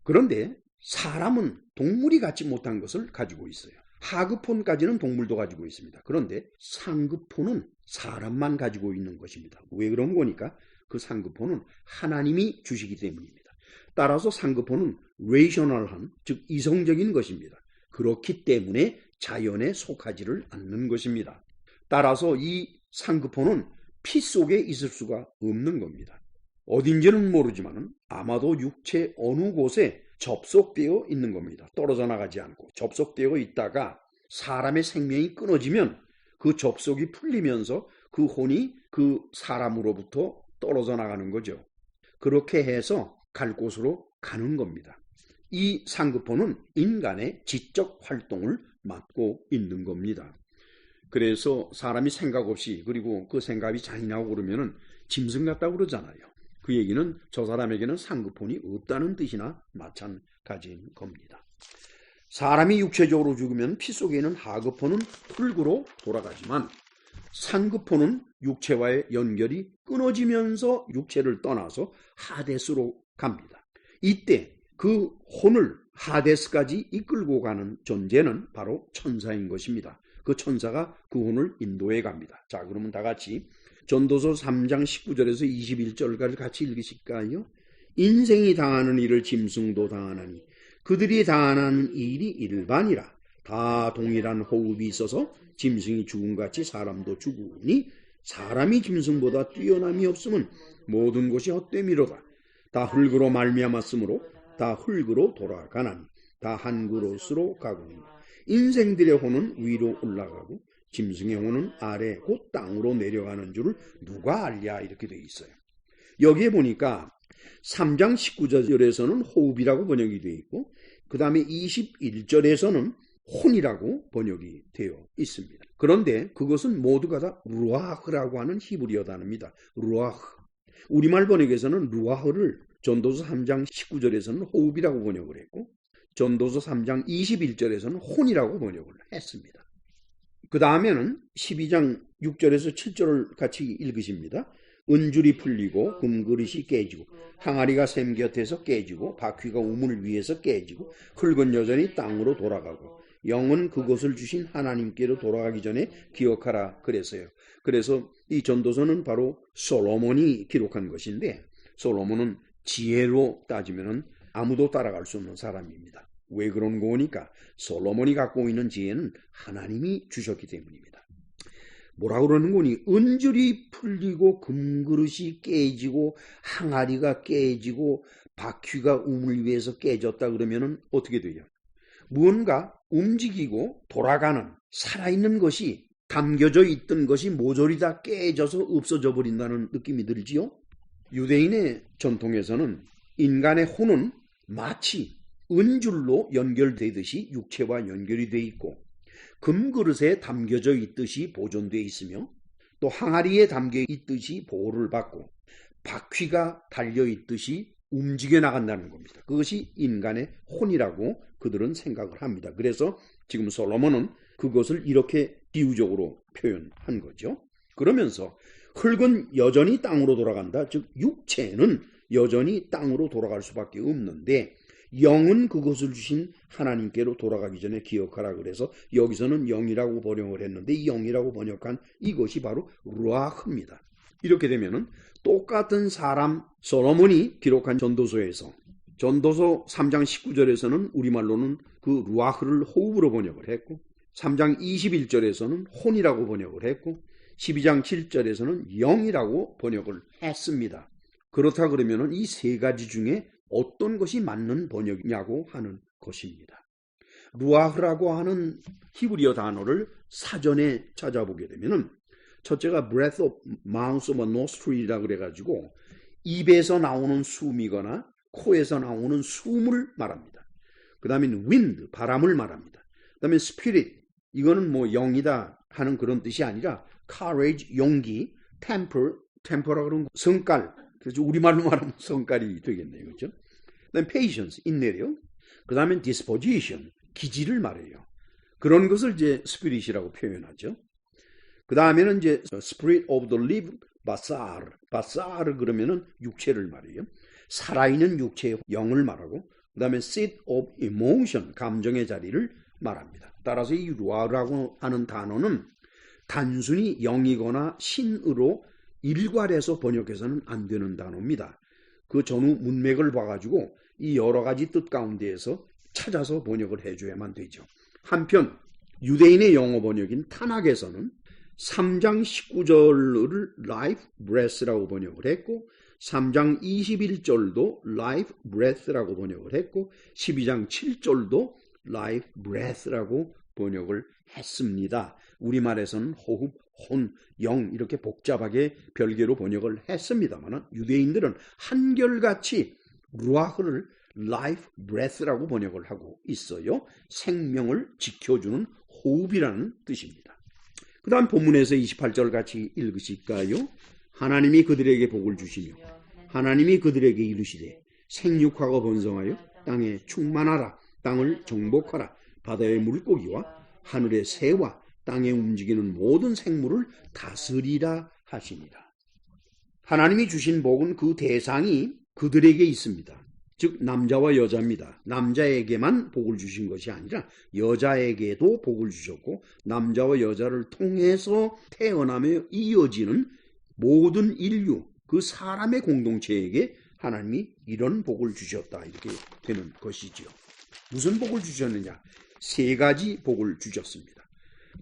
그런데 사람은 동물이 갖지 못한 것을 가지고 있어요. 하급혼까지는 동물도 가지고 있습니다. 그런데 상급혼은 사람만 가지고 있는 것입니다. 왜 그런 거니까 그 상급혼은 하나님이 주시기 때문입니다. 따라서 상급혼은 레이셔널한, 즉 이성적인 것입니다. 그렇기 때문에 자연에 속하지를 않는 것입니다. 따라서 이 상급혼은 피 속에 있을 수가 없는 겁니다. 어딘지는 모르지만 아마도 육체 어느 곳에 접속되어 있는 겁니다. 떨어져 나가지 않고 접속되어 있다가 사람의 생명이 끊어지면 그 접속이 풀리면서 그 혼이 그 사람으로부터 떨어져 나가는 거죠. 그렇게 해서 갈 곳으로 가는 겁니다. 이 상급혼은 인간의 지적 활동을 맡고 있는 겁니다. 그래서 사람이 생각 없이, 그리고 그 생각이 잔인하고 그러면은 짐승 같다고 그러잖아요. 그 얘기는 저 사람에게는 상급혼이 없다는 뜻이나 마찬가지인 겁니다. 사람이 육체적으로 죽으면 피 속에 있는 하급혼은 흙으로 돌아가지만 상급혼은 육체와의 연결이 끊어지면서 육체를 떠나서 하데스로 갑니다. 이때 그 혼을 하데스까지 이끌고 가는 존재는 바로 천사인 것입니다. 그 천사가 그 혼을 인도해 갑니다. 자, 그러면 다 같이 전도서 3장 19절에서 21절까지 같이 읽으실까요? 인생이 당하는 일을 짐승도 당하나니 그들이 당하는 일이 일반이라. 다 동일한 호흡이 있어서 짐승이 죽음같이 사람도 죽으니 사람이 짐승보다 뛰어남이 없으면 모든 것이 헛됨이로다. 다 흙으로 말미암았으므로 다 흙으로 돌아가나니 다 한 그릇으로 가고니 인생들의 혼은 위로 올라가고 짐승의 혼은 아래 곧 땅으로 내려가는 줄을 누가 알랴, 이렇게 되어 있어요. 여기에 보니까 3장 19절에서는 호흡이라고 번역이 되어 있고 그 다음에 21절에서는 혼이라고 번역이 되어 있습니다. 그런데 그것은 모두가 다 루아흐라고 하는 히브리어 단어입니다. 루아흐. 우리말 번역에서는 루아흐를 전도서 3장 19절에서는 호흡이라고 번역을 했고 전도서 3장 21절에서는 혼이라고 번역을 했습니다. 그 다음에는 12장 6절에서 7절을 같이 읽으십니다. 은줄이 풀리고 금그릇이 깨지고 항아리가 샘 곁에서 깨지고 바퀴가 우물 위에서 깨지고 흙은 여전히 땅으로 돌아가고 영은 그것을 주신 하나님께로 돌아가기 전에 기억하라 그랬어요. 그래서 이 전도서는 바로 솔로몬이 기록한 것인데 솔로몬은 지혜로 따지면 아무도 따라갈 수 없는 사람입니다. 왜 그런 거니까 솔로몬이 갖고 있는 지혜는 하나님이 주셨기 때문입니다. 뭐라 그러는 거니? 은줄이 풀리고 금그릇이 깨지고 항아리가 깨지고 바퀴가 우물 위에서 깨졌다 그러면은 어떻게 돼요? 무언가 움직이고 돌아가는 살아있는 것이 담겨져 있던 것이 모조리 다 깨져서 없어져 버린다는 느낌이 들지요? 유대인의 전통에서는 인간의 혼은 마치 은줄로 연결되듯이 육체와 연결이 돼 있고 금그릇에 담겨져 있듯이 보존되어 있으며 또 항아리에 담겨 있듯이 보호를 받고 바퀴가 달려 있듯이 움직여 나간다는 겁니다. 그것이 인간의 혼이라고 그들은 생각을 합니다. 그래서 지금 솔로몬은 그것을 이렇게 비유적으로 표현한 거죠. 그러면서 흙은 여전히 땅으로 돌아간다. 즉 육체는 여전히 땅으로 돌아갈 수밖에 없는데 영은 그것을 주신 하나님께로 돌아가기 전에 기억하라 그래서 여기서는 영이라고 번역을 했는데 이 영이라고 번역한 이것이 바로 루아흐입니다. 이렇게 되면은 똑같은 사람 솔로몬이 기록한 전도서에서 전도서 3장 19절에서는 우리말로는 그 루아흐를 호흡으로 번역을 했고 3장 21절에서는 혼이라고 번역을 했고 12장 7절에서는 영이라고 번역을 했습니다. 그렇다 그러면은 이 세 가지 중에 어떤 것이 맞는 번역이냐고 하는 것입니다. 루아흐라고 하는 히브리어 단어를 사전에 찾아보게 되면은 첫째가 breath of mouth of a nostril이라고 그래가지고 입에서 나오는 숨이거나 코에서 나오는 숨을 말합니다. 그 다음에는 wind, 바람을 말합니다. 그다음에 spirit, 이거는 뭐 영이다 하는 그런 뜻이 아니라 courage, 용기, temper라 그러면 성깔, 그래서 우리말로 말하면 성깔이 되겠네요. 그렇죠? 그다음에 patience, 인내력. 그다음에 disposition, 기질을 말해요. 그런 것을 이제 spirit이라고 표현하죠. 그다음에는 이제 spirit of the living, 바사르 그러면은 육체를 말해요. 살아있는 육체의 영을 말하고, 그다음에 seat of emotion, 감정의 자리를 말합니다. 따라서 이 루아라고 하는 단어는 단순히 영이거나 신으로 일괄해서 번역해서는 안 되는 단어입니다. 그 전후 문맥을 봐가지고 이 여러 가지 뜻 가운데에서 찾아서 번역을 해줘야만 되죠. 한편 유대인의 영어 번역인 타낙에서는 3장 19절을 life breath라고 번역을 했고, 3장 21절도 life breath라고 번역을 했고, 12장 7절도 life breath라고 번역을 했습니다. 우리말에서는 호흡, 혼, 영 이렇게 복잡하게 별개로 번역을 했습니다만 유대인들은 한결같이 루아흐를 life breath라고 번역을 하고 있어요. 생명을 지켜주는 호흡이라는 뜻입니다. 그 다음 본문에서 28절 같이 읽으실까요? 하나님이 그들에게 복을 주시며 하나님이 그들에게 이르시되 생육하고 번성하여 땅에 충만하라. 땅을 정복하라. 바다의 물고기와 하늘의 새와 땅에 움직이는 모든 생물을 다스리라 하시니라. 하나님이 주신 복은 그 대상이 그들에게 있습니다. 즉 남자와 여자입니다. 남자에게만 복을 주신 것이 아니라 여자에게도 복을 주셨고, 남자와 여자를 통해서 태어나며 이어지는 모든 인류, 그 사람의 공동체에게 하나님이 이런 복을 주셨다, 이렇게 되는 것이지요. 무슨 복을 주셨느냐? 3가지 복을 주셨습니다.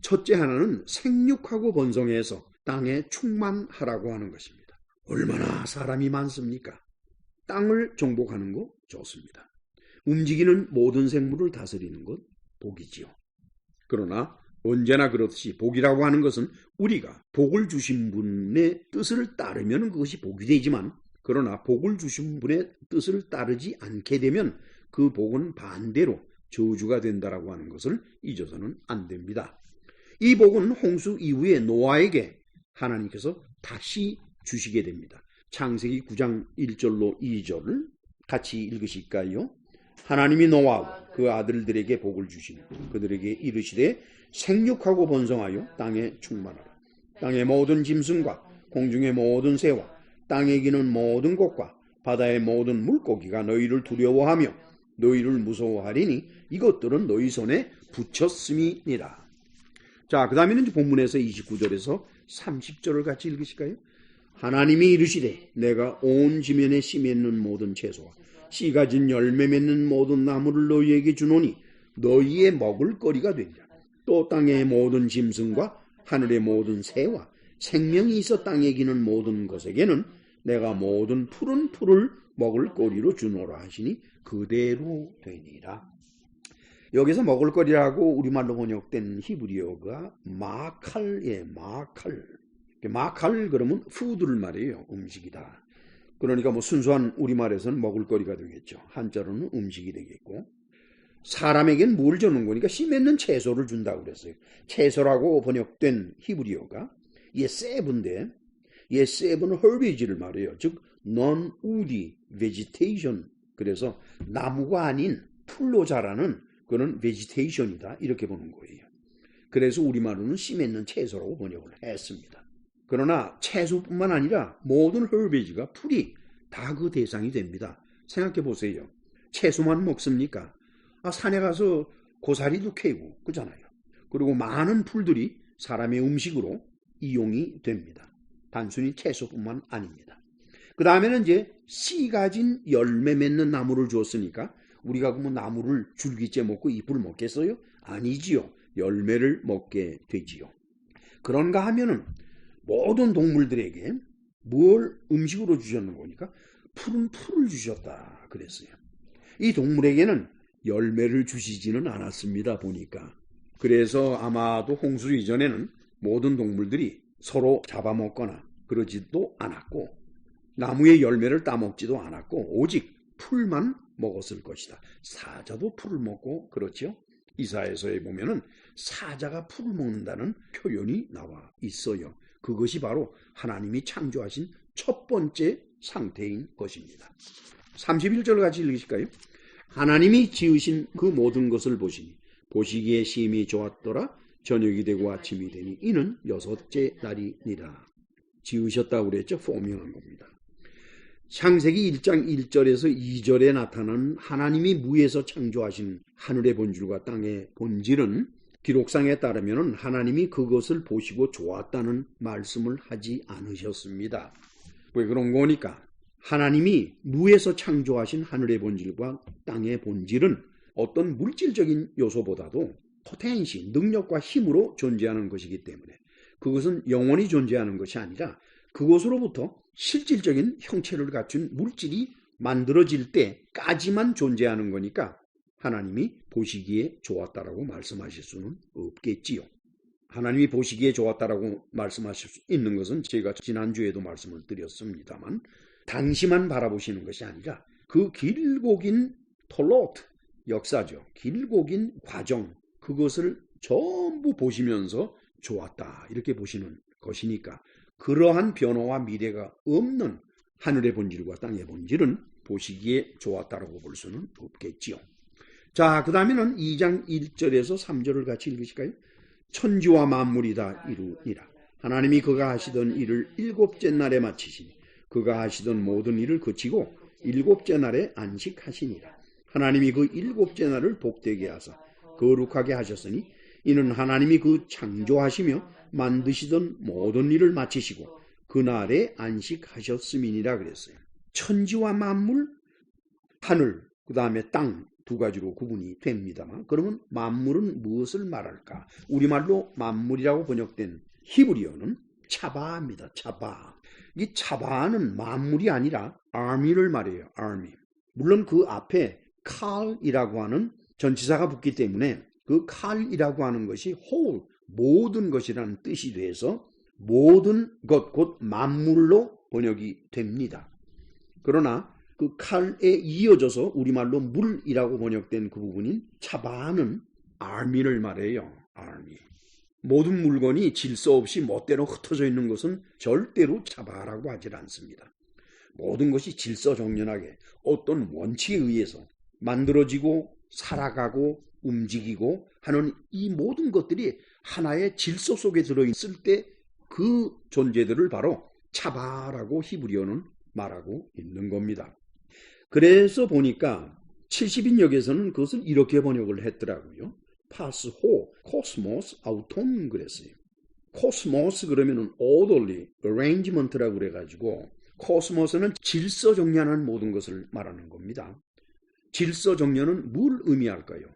첫째 하나는 생육하고 번성해서 땅에 충만하라고 하는 것입니다. 얼마나 사람이 많습니까? 땅을 정복하는 것 좋습니다. 움직이는 모든 생물을 다스리는 것 복이지요. 그러나 언제나 그렇듯이 복이라고 하는 것은 우리가 복을 주신 분의 뜻을 따르면 그것이 복이 되지만, 그러나 복을 주신 분의 뜻을 따르지 않게 되면 그 복은 반대로 저주가 된다라고 하는 것을 잊어서는 안 됩니다. 이 복은 홍수 이후에 노아에게 하나님께서 다시 주시게 됩니다. 창세기 9장 1절로 2절을 같이 읽으실까요? 하나님이 노아와 그 아들들에게 복을 주시며 그들에게 이르시되 생육하고 번성하여 땅에 충만하라. 땅의 모든 짐승과 공중의 모든 새와 땅에 기는 모든 것과 바다의 모든 물고기가 너희를 두려워하며 너희를 무서워하리니 이것들은 너희 손에 붙였음이니라. 자, 그 다음에는 본문에서 29절에서 30절을 같이 읽으실까요? 하나님이 이르시되 내가 온 지면에 씨 맺는 모든 채소와 씨 가진 열매 맺는 모든 나무를 너희에게 주노니 너희의 먹을 거리가 되리라. 또 땅의 모든 짐승과 하늘의 모든 새와 생명이 있어 땅에 기는 모든 것에게는 내가 모든 푸른 풀을 먹을 거리로 주노라 하시니 그대로 되니라. 여기서 먹을 거리라고 우리말로 번역된 히브리어가 마칼이에요. 마칼 그러면 푸드를 말해요. 음식이다. 그러니까 뭐 순수한 우리말에서는 먹을 거리가 되겠죠. 한자로는 음식이 되겠고, 사람에겐 뭘 주는 거니까 씨 맺는 채소를 준다고 그랬어요. 채소라고 번역된 히브리어가 세브인데, 세브는 herbage를 말해요. 즉 non-woody vegetation, 그래서 나무가 아닌 풀로 자라는 그런 vegetation이다, 이렇게 보는 거예요. 그래서 우리말로는 씨 맺는 채소라고 번역을 했습니다. 그러나 채소뿐만 아니라 모든 herbage가 풀이 다 그 대상이 됩니다. 생각해 보세요. 채소만 먹습니까? 산에 가서 고사리도 캐고 그잖아요. 그리고 많은 풀들이 사람의 음식으로 이용이 됩니다. 단순히 채소뿐만 아닙니다. 그 다음에는 이제 씨 가진 열매 맺는 나무를 주었으니까 우리가 그러면 나무를 줄기째 먹고 잎을 먹겠어요? 아니지요. 열매를 먹게 되지요. 그런가 하면은 모든 동물들에게 뭘 음식으로 주셨는 거니까 푸른 풀을 주셨다 그랬어요. 이 동물에게는 열매를 주시지는 않았습니다, 보니까. 그래서 아마도 홍수 이전에는 모든 동물들이 서로 잡아먹거나 그러지도 않았고, 나무의 열매를 따먹지도 않았고, 오직 풀만 먹었을 것이다. 사자도 풀을 먹고 그렇죠. 이사야서에 보면은 사자가 풀을 먹는다는 표현이 나와 있어요. 그것이 바로 하나님이 창조하신 첫 번째 상태인 것입니다. 31절 같이 읽으실까요? 하나님이 지으신 그 모든 것을 보시니 보시기에 심히 좋았더라. 저녁이 되고 아침이 되니 이는 여섯째 날이니라. 지으셨다고 그랬죠? 포밍한 겁니다. 창세기 1장 1절에서 2절에 나타나는 하나님이 무에서 창조하신 하늘의 본질과 땅의 본질은 기록상에 따르면 하나님이 그것을 보시고 좋았다는 말씀을 하지 않으셨습니다. 왜 그런 거니까? 하나님이 무에서 창조하신 하늘의 본질과 땅의 본질은 어떤 물질적인 요소보다도 포텐시, 능력과 힘으로 존재하는 것이기 때문에 그것은 영원히 존재하는 것이 아니라 그것으로부터 실질적인 형체를 갖춘 물질이 만들어질 때까지만 존재하는 거니까 하나님이 보시기에 좋았다라고 말씀하실 수는 없겠지요. 하나님이 보시기에 좋았다라고 말씀하실 수 있는 것은 제가 지난주에도 말씀을 드렸습니다만 당시만 바라보시는 것이 아니라 그 길고 긴 톨로트, 역사죠. 길고 긴 과정, 그것을 전부 보시면서 좋았다 이렇게 보시는 것이니까 그러한 변화와 미래가 없는 하늘의 본질과 땅의 본질은 보시기에 좋았다라고 볼 수는 없겠지요. 자, 그 다음에는 2장 1절에서 3절을 같이 읽으실까요? 천지와 만물이 다 이루니라. 하나님이 그가 하시던 일을 일곱째 날에 마치시니 그가 하시던 모든 일을 그치고 일곱째 날에 안식하시니라. 하나님이 그 일곱째 날을 복되게 하사 거룩하게 하셨으니 이는 하나님이 그 창조하시며 만드시던 모든 일을 마치시고 그날에 안식하셨음이니라 그랬어요. 천지와 만물, 하늘, 그 다음에 땅 두 가지로 구분이 됩니다만 그러면 만물은 무엇을 말할까? 우리말로 만물이라고 번역된 히브리어는 차바입니다. 차바. 이 차바는 만물이 아니라 army를 말해요. army. 물론 그 앞에 칼이라고 하는 전치사가 붙기 때문에 그 칼이라고 하는 것이 whole, 모든 것이라는 뜻이 돼서 모든 것, 곧 만물로 번역이 됩니다. 그러나 그 칼에 이어져서 우리말로 물이라고 번역된 그 부분인 차바는 army를 말해요. army. 모든 물건이 질서 없이 멋대로 흩어져 있는 것은 절대로 차바라고 하질 않습니다. 모든 것이 질서정연하게 어떤 원칙에 의해서 만들어지고 살아가고 움직이고 하는 이 모든 것들이 하나의 질서 속에 들어있을 때 그 존재들을 바로 차바라고 히브리어는 말하고 있는 겁니다. 그래서 보니까 70인역에서는 그것을 이렇게 번역을 했더라고요. 파스호, 코스모스, 아우톤 그랬어요. 코스모스 그러면은 orderly, arrangement라고 그래가지고 코스모스는 질서정연한 모든 것을 말하는 겁니다. 질서정연은 뭘 의미할까요?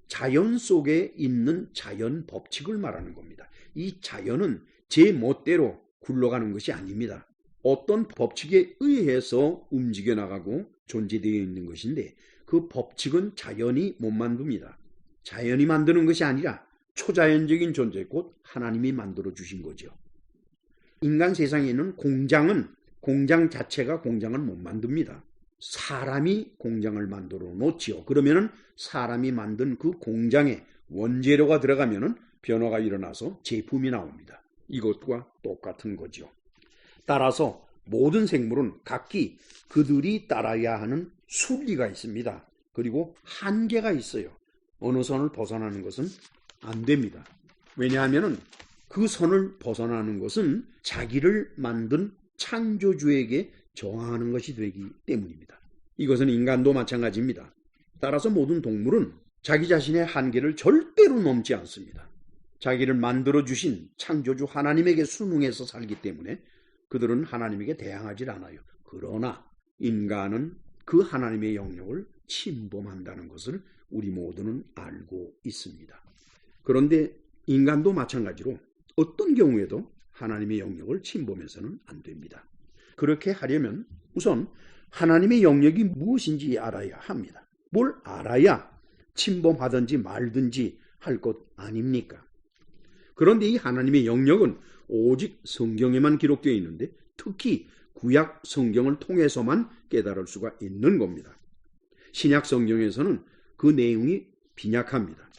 자연 속에 있는 자연 법칙을 말하는 겁니다. 이 자연은 제 멋대로 굴러가는 것이 아닙니다. 어떤 법칙에 의해서 움직여 나가고 존재되어 있는 것인데 그 법칙은 자연이 못 만듭니다. 자연이 만드는 것이 아니라 초자연적인 존재, 곧 하나님이 만들어 주신 거죠. 인간 세상에 있는 공장은 공장 자체가 공장을 못 만듭니다. 사람이 공장을 만들어 놓지요. 그러면은 사람이 만든 그 공장에 원재료가 들어가면은 변화가 일어나서 제품이 나옵니다. 이것과 똑같은 거죠. 따라서 모든 생물은 각기 그들이 따라야 하는 순리가 있습니다. 그리고 한계가 있어요. 어느 선을 벗어나는 것은 안 됩니다. 왜냐하면 그 선을 벗어나는 것은 자기를 만든 창조주에게 저항하는 것이 되기 때문입니다. 이것은 인간도 마찬가지입니다. 따라서 모든 동물은 자기 자신의 한계를 절대로 넘지 않습니다. 자기를 만들어주신 창조주 하나님에게 순응해서 살기 때문에 그들은 하나님에게 대항하지 않아요. 그러나 인간은 그 하나님의 영역을 침범한다는 것을 우리 모두는 알고 있습니다. 그런데 인간도 마찬가지로 어떤 경우에도 하나님의 영역을 침범해서는 안 됩니다. 그렇게 하려면 우선 하나님의 영역이 무엇인지 알아야 합니다. 뭘 알아야 침범하든지 말든지 할 것 아닙니까? 그런데 이 하나님의 영역은 오직 성경에만 기록되어 있는데 특히 구약 성경을 통해서만 깨달을 수가 있는 겁니다. 신약 성경에서는 그 내용이 빈약합니다.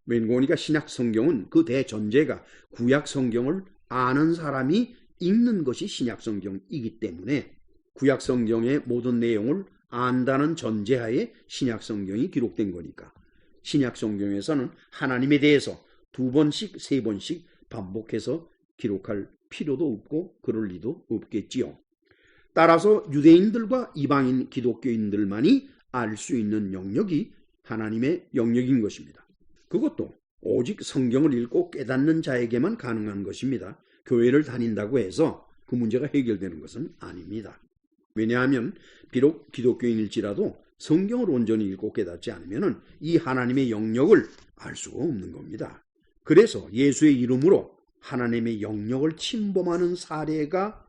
왠고니까 신약 성경은 그 대전제가 구약 성경을 아는 사람이 읽는 것이 신약 성경이기 때문에 구약 성경의 모든 내용을 안다는 전제하에 신약 성경이 기록된 거니까 신약 성경에서는 하나님에 대해서 2번씩 3번씩 반복해서 기록할 필요도 없고 그럴 리도 없겠지요. 따라서 유대인들과 이방인 기독교인들만이 알 수 있는 영역이 하나님의 영역인 것입니다. 그것도 오직 성경을 읽고 깨닫는 자에게만 가능한 것입니다. 교회를 다닌다고 해서 그 문제가 해결되는 것은 아닙니다. 왜냐하면 비록 기독교인일지라도 성경을 온전히 읽고 깨닫지 않으면 이 하나님의 영역을 알 수가 없는 겁니다. 그래서 예수의 이름으로 하나님의 영역을 침범하는 사례가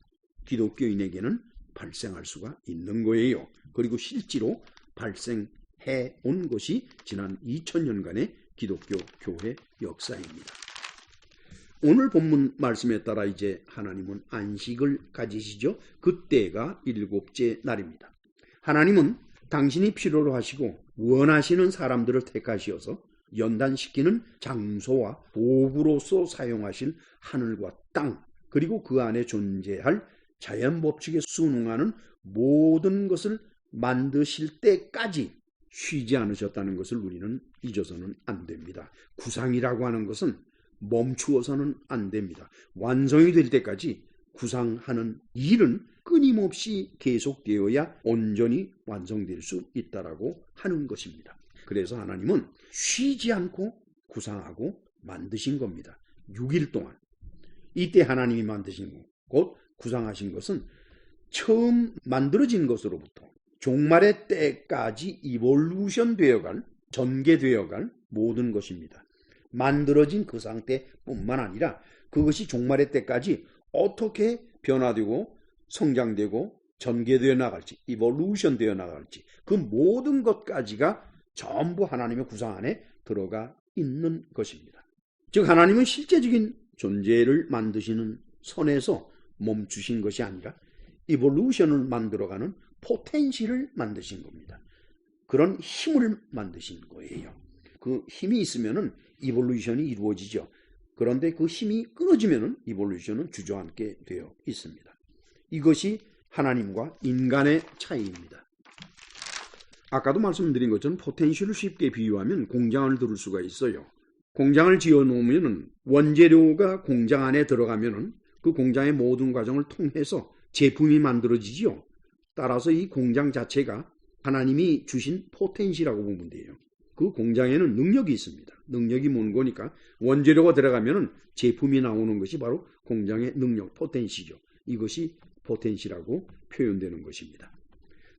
기독교인에게는 발생할 수가 있는 거예요. 그리고 실제로 발생해 온 것이 지난 2000년간의 기독교 교회 역사입니다. 오늘 본문 말씀에 따라 이제 하나님은 안식을 가지시죠. 그때가 7째 날입니다. 하나님은 당신이 필요로 하시고 원하시는 사람들을 택하시어서 연단시키는 장소와 도구로서 사용하실 하늘과 땅, 그리고 그 안에 존재할 자연법칙에 순응하는 모든 것을 만드실 때까지 쉬지 않으셨다는 것을 우리는 잊어서는 안 됩니다. 구상이라고 하는 것은 멈추어서는 안 됩니다. 완성이 될 때까지 구상하는 일은 끊임없이 계속되어야 온전히 완성될 수 있다라고 하는 것입니다. 그래서 하나님은 쉬지 않고 구상하고 만드신 겁니다. 6일 동안. 이때 하나님이 만드신 것, 곧 구상하신 것은 처음 만들어진 것으로부터 종말의 때까지 이볼루션 되어갈, 전개되어갈 모든 것입니다. 만들어진 그 상태뿐만 아니라 그것이 종말의 때까지 어떻게 변화되고 성장되고 전개되어 나갈지, 이볼루션 되어 나갈지 그 모든 것까지가 전부 하나님의 구상 안에 들어가 있는 것입니다. 즉 하나님은 실제적인 존재를 만드시는 선에서 멈추신 것이 아니라 이볼루션을 만들어가는 포텐시를 만드신 겁니다. 그런 힘을 만드신 거예요. 그 힘이 있으면은 이볼루션이 이루어지죠. 그런데 그 힘이 끊어지면은 이볼루션은 주저앉게 되어 있습니다. 이것이 하나님과 인간의 차이입니다. 아까도 말씀드린 것처럼 포텐시를 쉽게 비유하면 공장을 들을 수가 있어요. 공장을 지어 놓으면은 원재료가 공장 안에 들어가면은 그 공장의 모든 과정을 통해서 제품이 만들어지지요. 따라서 이 공장 자체가 하나님이 주신 포텐시라고 보면 돼요. 그 공장에는 능력이 있습니다. 능력이 뭔 거니까 원재료가 들어가면은 제품이 나오는 것이 바로 공장의 능력, 포텐시죠. 이것이 포텐시라고 표현되는 것입니다.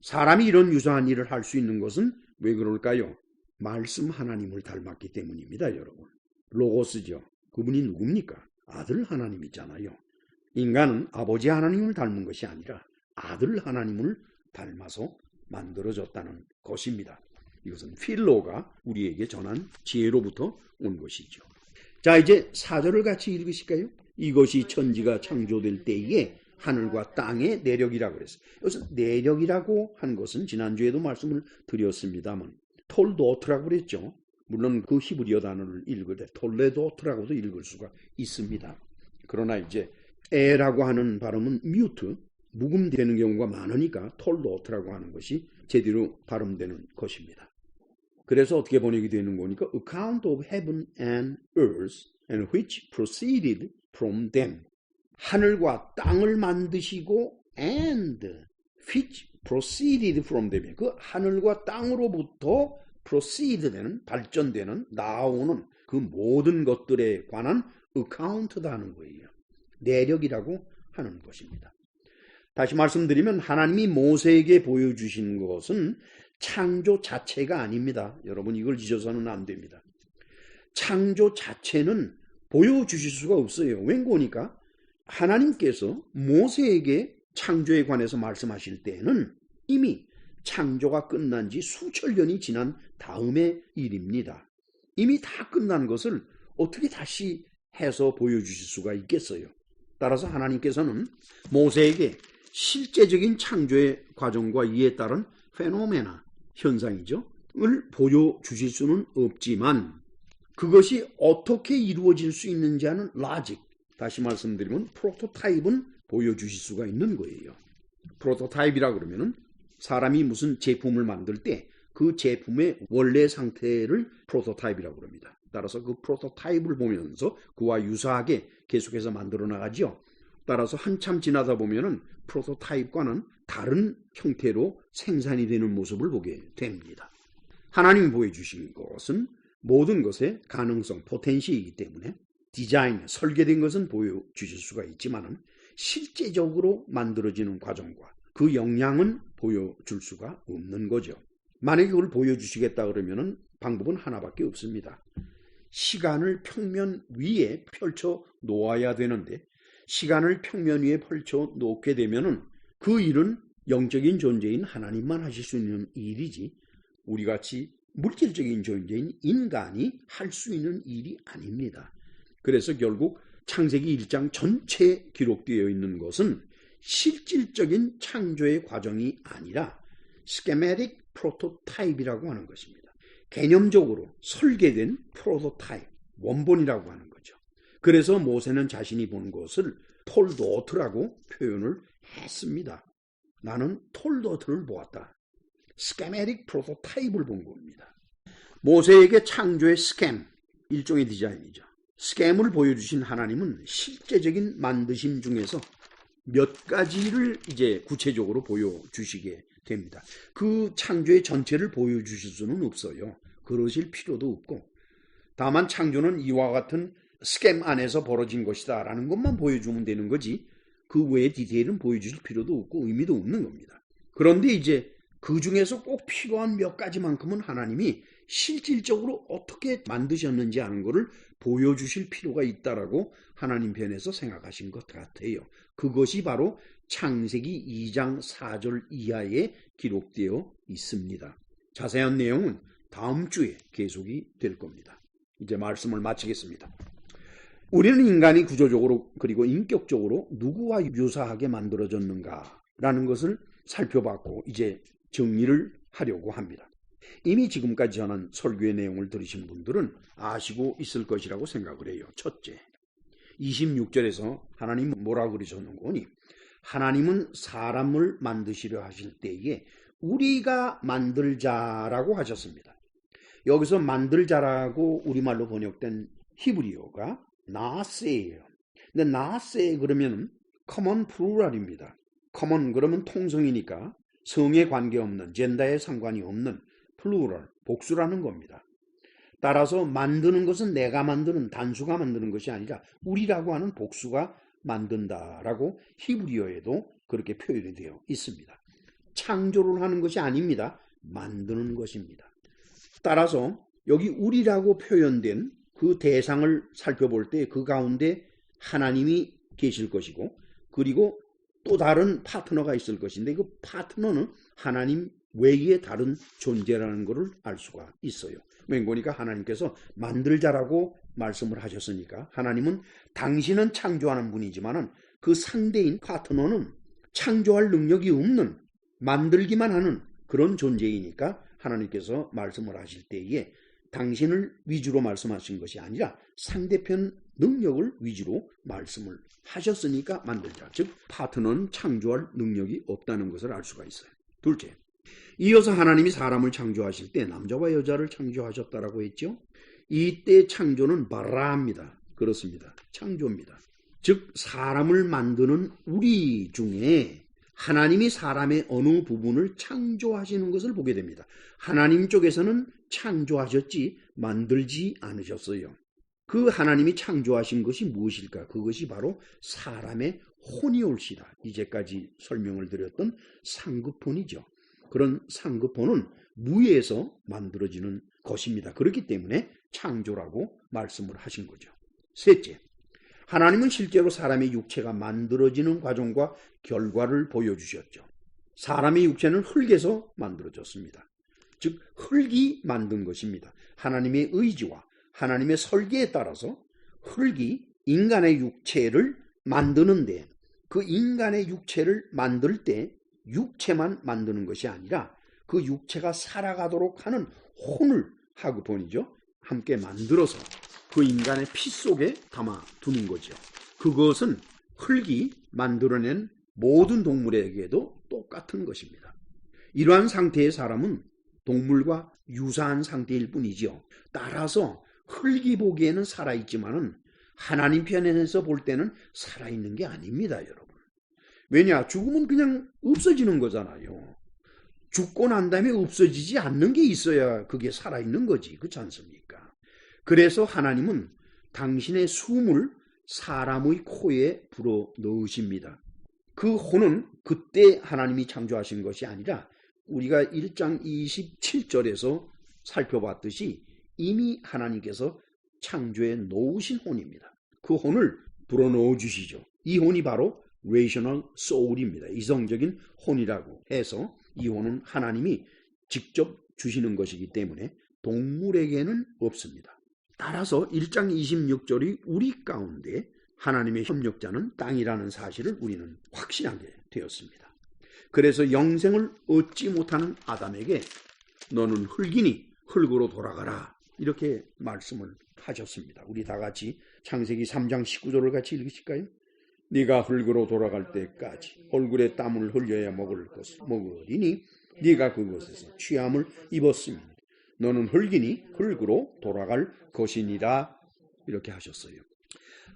사람이 이런 유사한 일을 할 수 있는 것은 왜 그럴까요? 말씀 하나님을 닮았기 때문입니다, 여러분. 로고스죠. 그분이 누굽니까? 아들 하나님이잖아요. 인간은 아버지 하나님을 닮은 것이 아니라 아들 하나님을 닮아서 만들어졌다는 것입니다. 이것은 필로가 우리에게 전한 지혜로부터 온 것이죠. 자, 이제 4절을 같이 읽으실까요? 이것이 천지가 창조될 때에 하늘과 땅의 내력이라고 그랬어요. 여기서 내력이라고 한 것은 지난주에도 말씀을 드렸습니다만 톨도트라고 그랬죠. 물론 그 히브리어 단어를 읽을 때 톨레도트라고도 읽을 수가 있습니다. 그러나 이제 에라고 하는 발음은 뮤트, 묵음되는 경우가 많으니까 톨도트라고 하는 것이 제대로 발음되는 것입니다. 그래서 어떻게 번역이 되는 거니까 account of heaven and earth and which proceeded from them. 하늘과 땅을 만드시고 and which proceeded from them. 그 하늘과 땅으로부터 proceed 되는, 발전되는, 나오는 그 모든 것들에 관한 account다 하는 거예요. 내력이라고 하는 것입니다. 다시 말씀드리면 하나님이 모세에게 보여주신 것은 창조 자체가 아닙니다. 여러분 이걸 잊어서는 안 됩니다. 창조 자체는 보여주실 수가 없어요. 왠고니까 하나님께서 모세에게 창조에 관해서 말씀하실 때에는 이미 창조가 끝난 지 수천 년이 지난 다음의 일입니다. 이미 다 끝난 것을 어떻게 다시 해서 보여주실 수가 있겠어요. 따라서 하나님께서는 모세에게 실제적인 창조의 과정과 이에 따른 페노메나, 현상이죠. 을 보여주실 수는 없지만 그것이 어떻게 이루어질 수 있는지 하는 라직, 다시 말씀드리면 프로토타입은 보여주실 수가 있는 거예요. 프로토타입이라 그러면은 사람이 무슨 제품을 만들 때 그 제품의 원래 상태를 프로토타입이라고 합니다. 따라서 그 프로토타입을 보면서 그와 유사하게 계속해서 만들어 나가죠. 따라서 한참 지나다 보면은 프로토타입과는 다른 형태로 생산이 되는 모습을 보게 됩니다. 하나님이 보여주신 것은 모든 것의 가능성, 포텐시이기 때문에 디자인, 설계된 것은 보여주실 수가 있지만은 실제적으로 만들어지는 과정과 그 영향은 보여줄 수가 없는 거죠. 만약에 그걸 보여주시겠다 그러면은 방법은 하나밖에 없습니다. 시간을 평면 위에 펼쳐 놓아야 되는데 시간을 평면 위에 펼쳐 놓게 되면은 그 일은 영적인 존재인 하나님만 하실 수 있는 일이지 우리같이 물질적인 존재인 인간이 할 수 있는 일이 아닙니다. 그래서 결국 창세기 1장 전체에 기록되어 있는 것은 실질적인 창조의 과정이 아니라 스케메틱 프로토타입이라고 하는 것입니다. 개념적으로 설계된 프로토타입, 원본이라고 하는 거죠. 그래서 모세는 자신이 본 것을 톨도트라고 표현을 했습니다. 나는 톨도트를 보았다. 스케메틱 프로토타입을 본 겁니다. 모세에게 창조의 스캠, 일종의 디자인이죠. 스캠을 보여주신 하나님은 실제적인 만드심 중에서 몇 가지를 이제 구체적으로 보여주시게 됩니다. 그 창조의 전체를 보여주실 수는 없어요. 그러실 필요도 없고 다만 창조는 이와 같은 스캠 안에서 벌어진 것이다 라는 것만 보여주면 되는 거지 그 외의 디테일은 보여주실 필요도 없고 의미도 없는 겁니다. 그런데 이제 그 중에서 꼭 필요한 몇 가지만큼은 하나님이 실질적으로 어떻게 만드셨는지 하는 것을 보여주실 필요가 있다라고 하나님 편에서 생각하신 것 같아요. 그것이 바로 창세기 2장 4절 이하에 기록되어 있습니다. 자세한 내용은 다음 주에 계속이 될 겁니다. 이제 말씀을 마치겠습니다. 우리는 인간이 구조적으로 그리고 인격적으로 누구와 유사하게 만들어졌는가라는 것을 살펴봤고 이제 정리를 하려고 합니다. 이미 지금까지 전한 설교의 내용을 들으신 분들은 아시고 있을 것이라고 생각을 해요. 첫째, 26절에서 하나님 뭐라고 그러셨는 거니? 하나님은 사람을 만드시려 하실 때에 우리가 만들자라고 하셨습니다. 여기서 만들자라고 우리말로 번역된 히브리어가 나세예요. 근데 나세 그러면 커먼 플루럴입니다. 커먼 그러면 통성이니까 성에 관계없는, 젠더에 상관이 없는 플루럴, 복수라는 겁니다. 따라서 만드는 것은 내가 만드는, 단수가 만드는 것이 아니라 우리라고 하는 복수가 만든다라고 히브리어에도 그렇게 표현이 되어 있습니다. 창조를 하는 것이 아닙니다. 만드는 것입니다. 따라서 여기 우리라고 표현된 그 대상을 살펴볼 때 그 가운데 하나님이 계실 것이고 그리고 또 다른 파트너가 있을 것인데 그 파트너는 하나님 외에 다른 존재라는 것을 알 수가 있어요. 맹고니까 하나님께서 만들자라고 말씀을 하셨으니까 하나님은 당신은 창조하는 분이지만은 그 상대인 파트너는 창조할 능력이 없는 만들기만 하는 그런 존재이니까 하나님께서 말씀을 하실 때에 당신을 위주로 말씀하신 것이 아니라 상대편 능력을 위주로 말씀을 하셨으니까 만들자. 즉 파트너는 창조할 능력이 없다는 것을 알 수가 있어요. 둘째, 이어서 하나님이 사람을 창조하실 때 남자와 여자를 창조하셨다라고 했죠. 이때 창조는 바라입니다. 그렇습니다. 창조입니다. 즉 사람을 만드는 우리 중에 하나님이 사람의 어느 부분을 창조하시는 것을 보게 됩니다. 하나님 쪽에서는 창조하셨지 만들지 않으셨어요. 그 하나님이 창조하신 것이 무엇일까? 그것이 바로 사람의 혼이올시다. 이제까지 설명을 드렸던 상급혼이죠. 그런 상급혼은 무에서 만들어지는 것입니다. 그렇기 때문에 창조라고 말씀을 하신 거죠. 셋째, 하나님은 실제로 사람의 육체가 만들어지는 과정과 결과를 보여주셨죠. 사람의 육체는 흙에서 만들어졌습니다. 즉 흙이 만든 것입니다. 하나님의 의지와 하나님의 설계에 따라서 흙이 인간의 육체를 만드는데 그 인간의 육체를 만들 때 육체만 만드는 것이 아니라 그 육체가 살아가도록 하는 혼을 하급혼이죠. 함께 만들어서 그 인간의 피 속에 담아 두는 거죠. 그것은 흙이 만들어낸 모든 동물에게도 똑같은 것입니다. 이러한 상태의 사람은 동물과 유사한 상태일 뿐이죠. 따라서 흙이 보기에는 살아있지만은 하나님 편에서 볼 때는 살아있는 게 아닙니다, 여러분. 왜냐? 죽으면 그냥 없어지는 거잖아요. 죽고 난 다음에 없어지지 않는 게 있어야 그게 살아있는 거지. 그렇지 않습니까? 그래서 하나님은 당신의 숨을 사람의 코에 불어 넣으십니다. 그 혼은 그때 하나님이 창조하신 것이 아니라 우리가 1장 27절에서 살펴봤듯이 이미 하나님께서 창조해 놓으신 혼입니다. 그 혼을 불어넣어 주시죠. 이 혼이 바로 rational soul입니다. 이성적인 혼이라고 해서 이 혼은 하나님이 직접 주시는 것이기 때문에 동물에게는 없습니다. 따라서 1장 26절이 우리 가운데 하나님의 협력자는 땅이라는 사실을 우리는 확신하게 되었습니다. 그래서 영생을 얻지 못하는 아담에게 너는 흙이니 흙으로 돌아가라 이렇게 말씀을 하셨습니다. 우리 다 같이 창세기 3장 19절을 같이 읽으실까요? 네가 흙으로 돌아갈 때까지 얼굴에 땀을 흘려야 먹을 것을 먹으리니 네가 그것에서 취함을 입었으니 너는 흙이니 흙으로 돌아갈 것이니라 이렇게 하셨어요.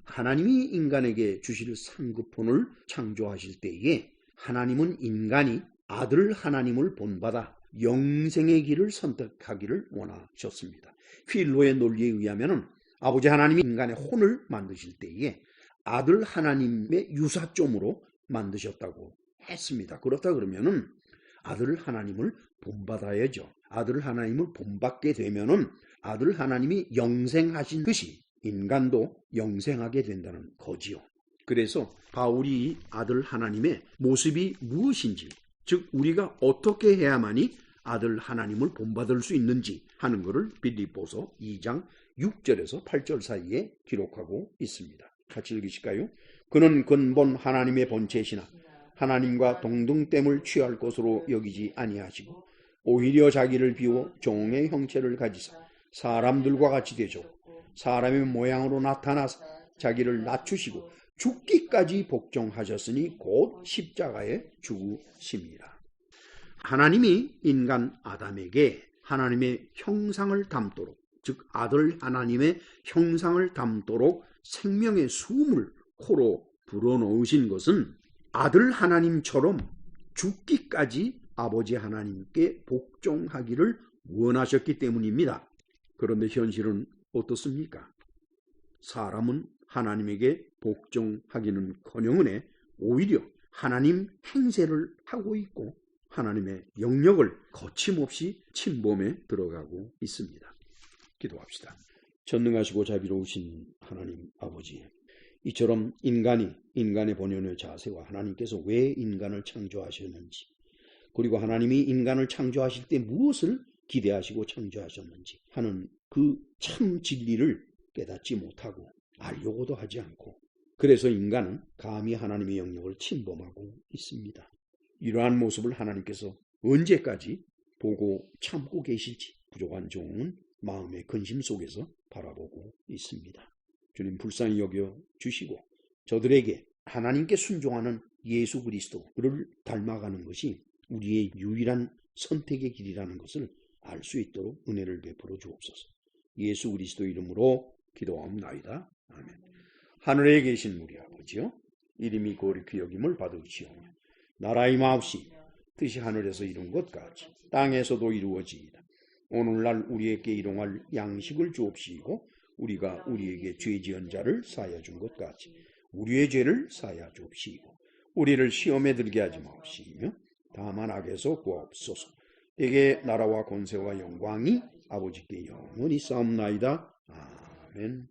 하나님이 인간에게 주실 상급혼을 창조하실 때에 하나님은 인간이 아들 하나님을 본받아 영생의 길을 선택하기를 원하셨습니다. 필로의 논리에 의하면 아버지 하나님이 인간의 혼을 만드실 때에 아들 하나님의 유사점으로 만드셨다고 했습니다. 그렇다 그러면은 아들 하나님을 본받아야죠. 아들 하나님을 본받게 되면은 아들 하나님이 영생하신 듯이 인간도 영생하게 된다는 거지요. 그래서 바울이 아들 하나님의 모습이 무엇인지, 즉 우리가 어떻게 해야만이 아들 하나님을 본받을 수 있는지 하는 것을 빌립보서 2장 6절에서 8절 사이에 기록하고 있습니다. 같이 읽으실까요? 그는 근본 하나님의 본체시나 하나님과 동등됨을 취할 것으로 여기지 아니하시고 오히려 자기를 비워 종의 형체를 가지사 사람들과 같이 되셨고 사람의 모양으로 나타나서 자기를 낮추시고 죽기까지 복종하셨으니 곧 십자가에 죽으심이라. 하나님이 인간 아담에게 하나님의 형상을 담도록, 즉 아들 하나님의 형상을 담도록 생명의 숨을 코로 불어넣으신 것은 아들 하나님처럼 죽기까지 아버지 하나님께 복종하기를 원하셨기 때문입니다. 그런데 현실은 어떻습니까? 사람은 하나님에게 복종하기는커녕 오히려 하나님 행세를 하고 있고 하나님의 영역을 거침없이 침범해 들어가고 있습니다. 기도합시다. 전능하시고 자비로우신 하나님 아버지, 이처럼 인간이 인간의 본연의 자세와 하나님께서 왜 인간을 창조하셨는지, 그리고 하나님이 인간을 창조하실 때 무엇을 기대하시고 창조하셨는지 하는 그 참 진리를 깨닫지 못하고 알려고도 하지 않고, 그래서 인간은 감히 하나님의 영역을 침범하고 있습니다. 이러한 모습을 하나님께서 언제까지 보고 참고 계실지 부족한 종은 마음의 근심 속에서 바라보고 있습니다. 주님 불쌍히 여겨 주시고 저들에게 하나님께 순종하는 예수 그리스도를 닮아가는 것이 우리의 유일한 선택의 길이라는 것을 알 수 있도록 은혜를 베풀어 주옵소서. 예수 그리스도 이름으로 기도하옵나이다. 아멘. 하늘에 계신 우리 아버지요, 이름이 거룩히 여김을 받으시오며 나라의 마옵시 뜻이 하늘에서 이룬 것 같이 땅에서도 이루어지이다. 오늘날 우리에게 일용할 양식을 주옵시고 우리가 우리에게 죄 지은 자를 사하여 준 것 같이 우리의 죄를 사하여 주옵시고 우리를 시험에 들게 하지 마옵시며 다만 악에서 구하옵소서. 내게 나라와 권세와 영광이 아버지께 영원히 싸움나이다. 아멘.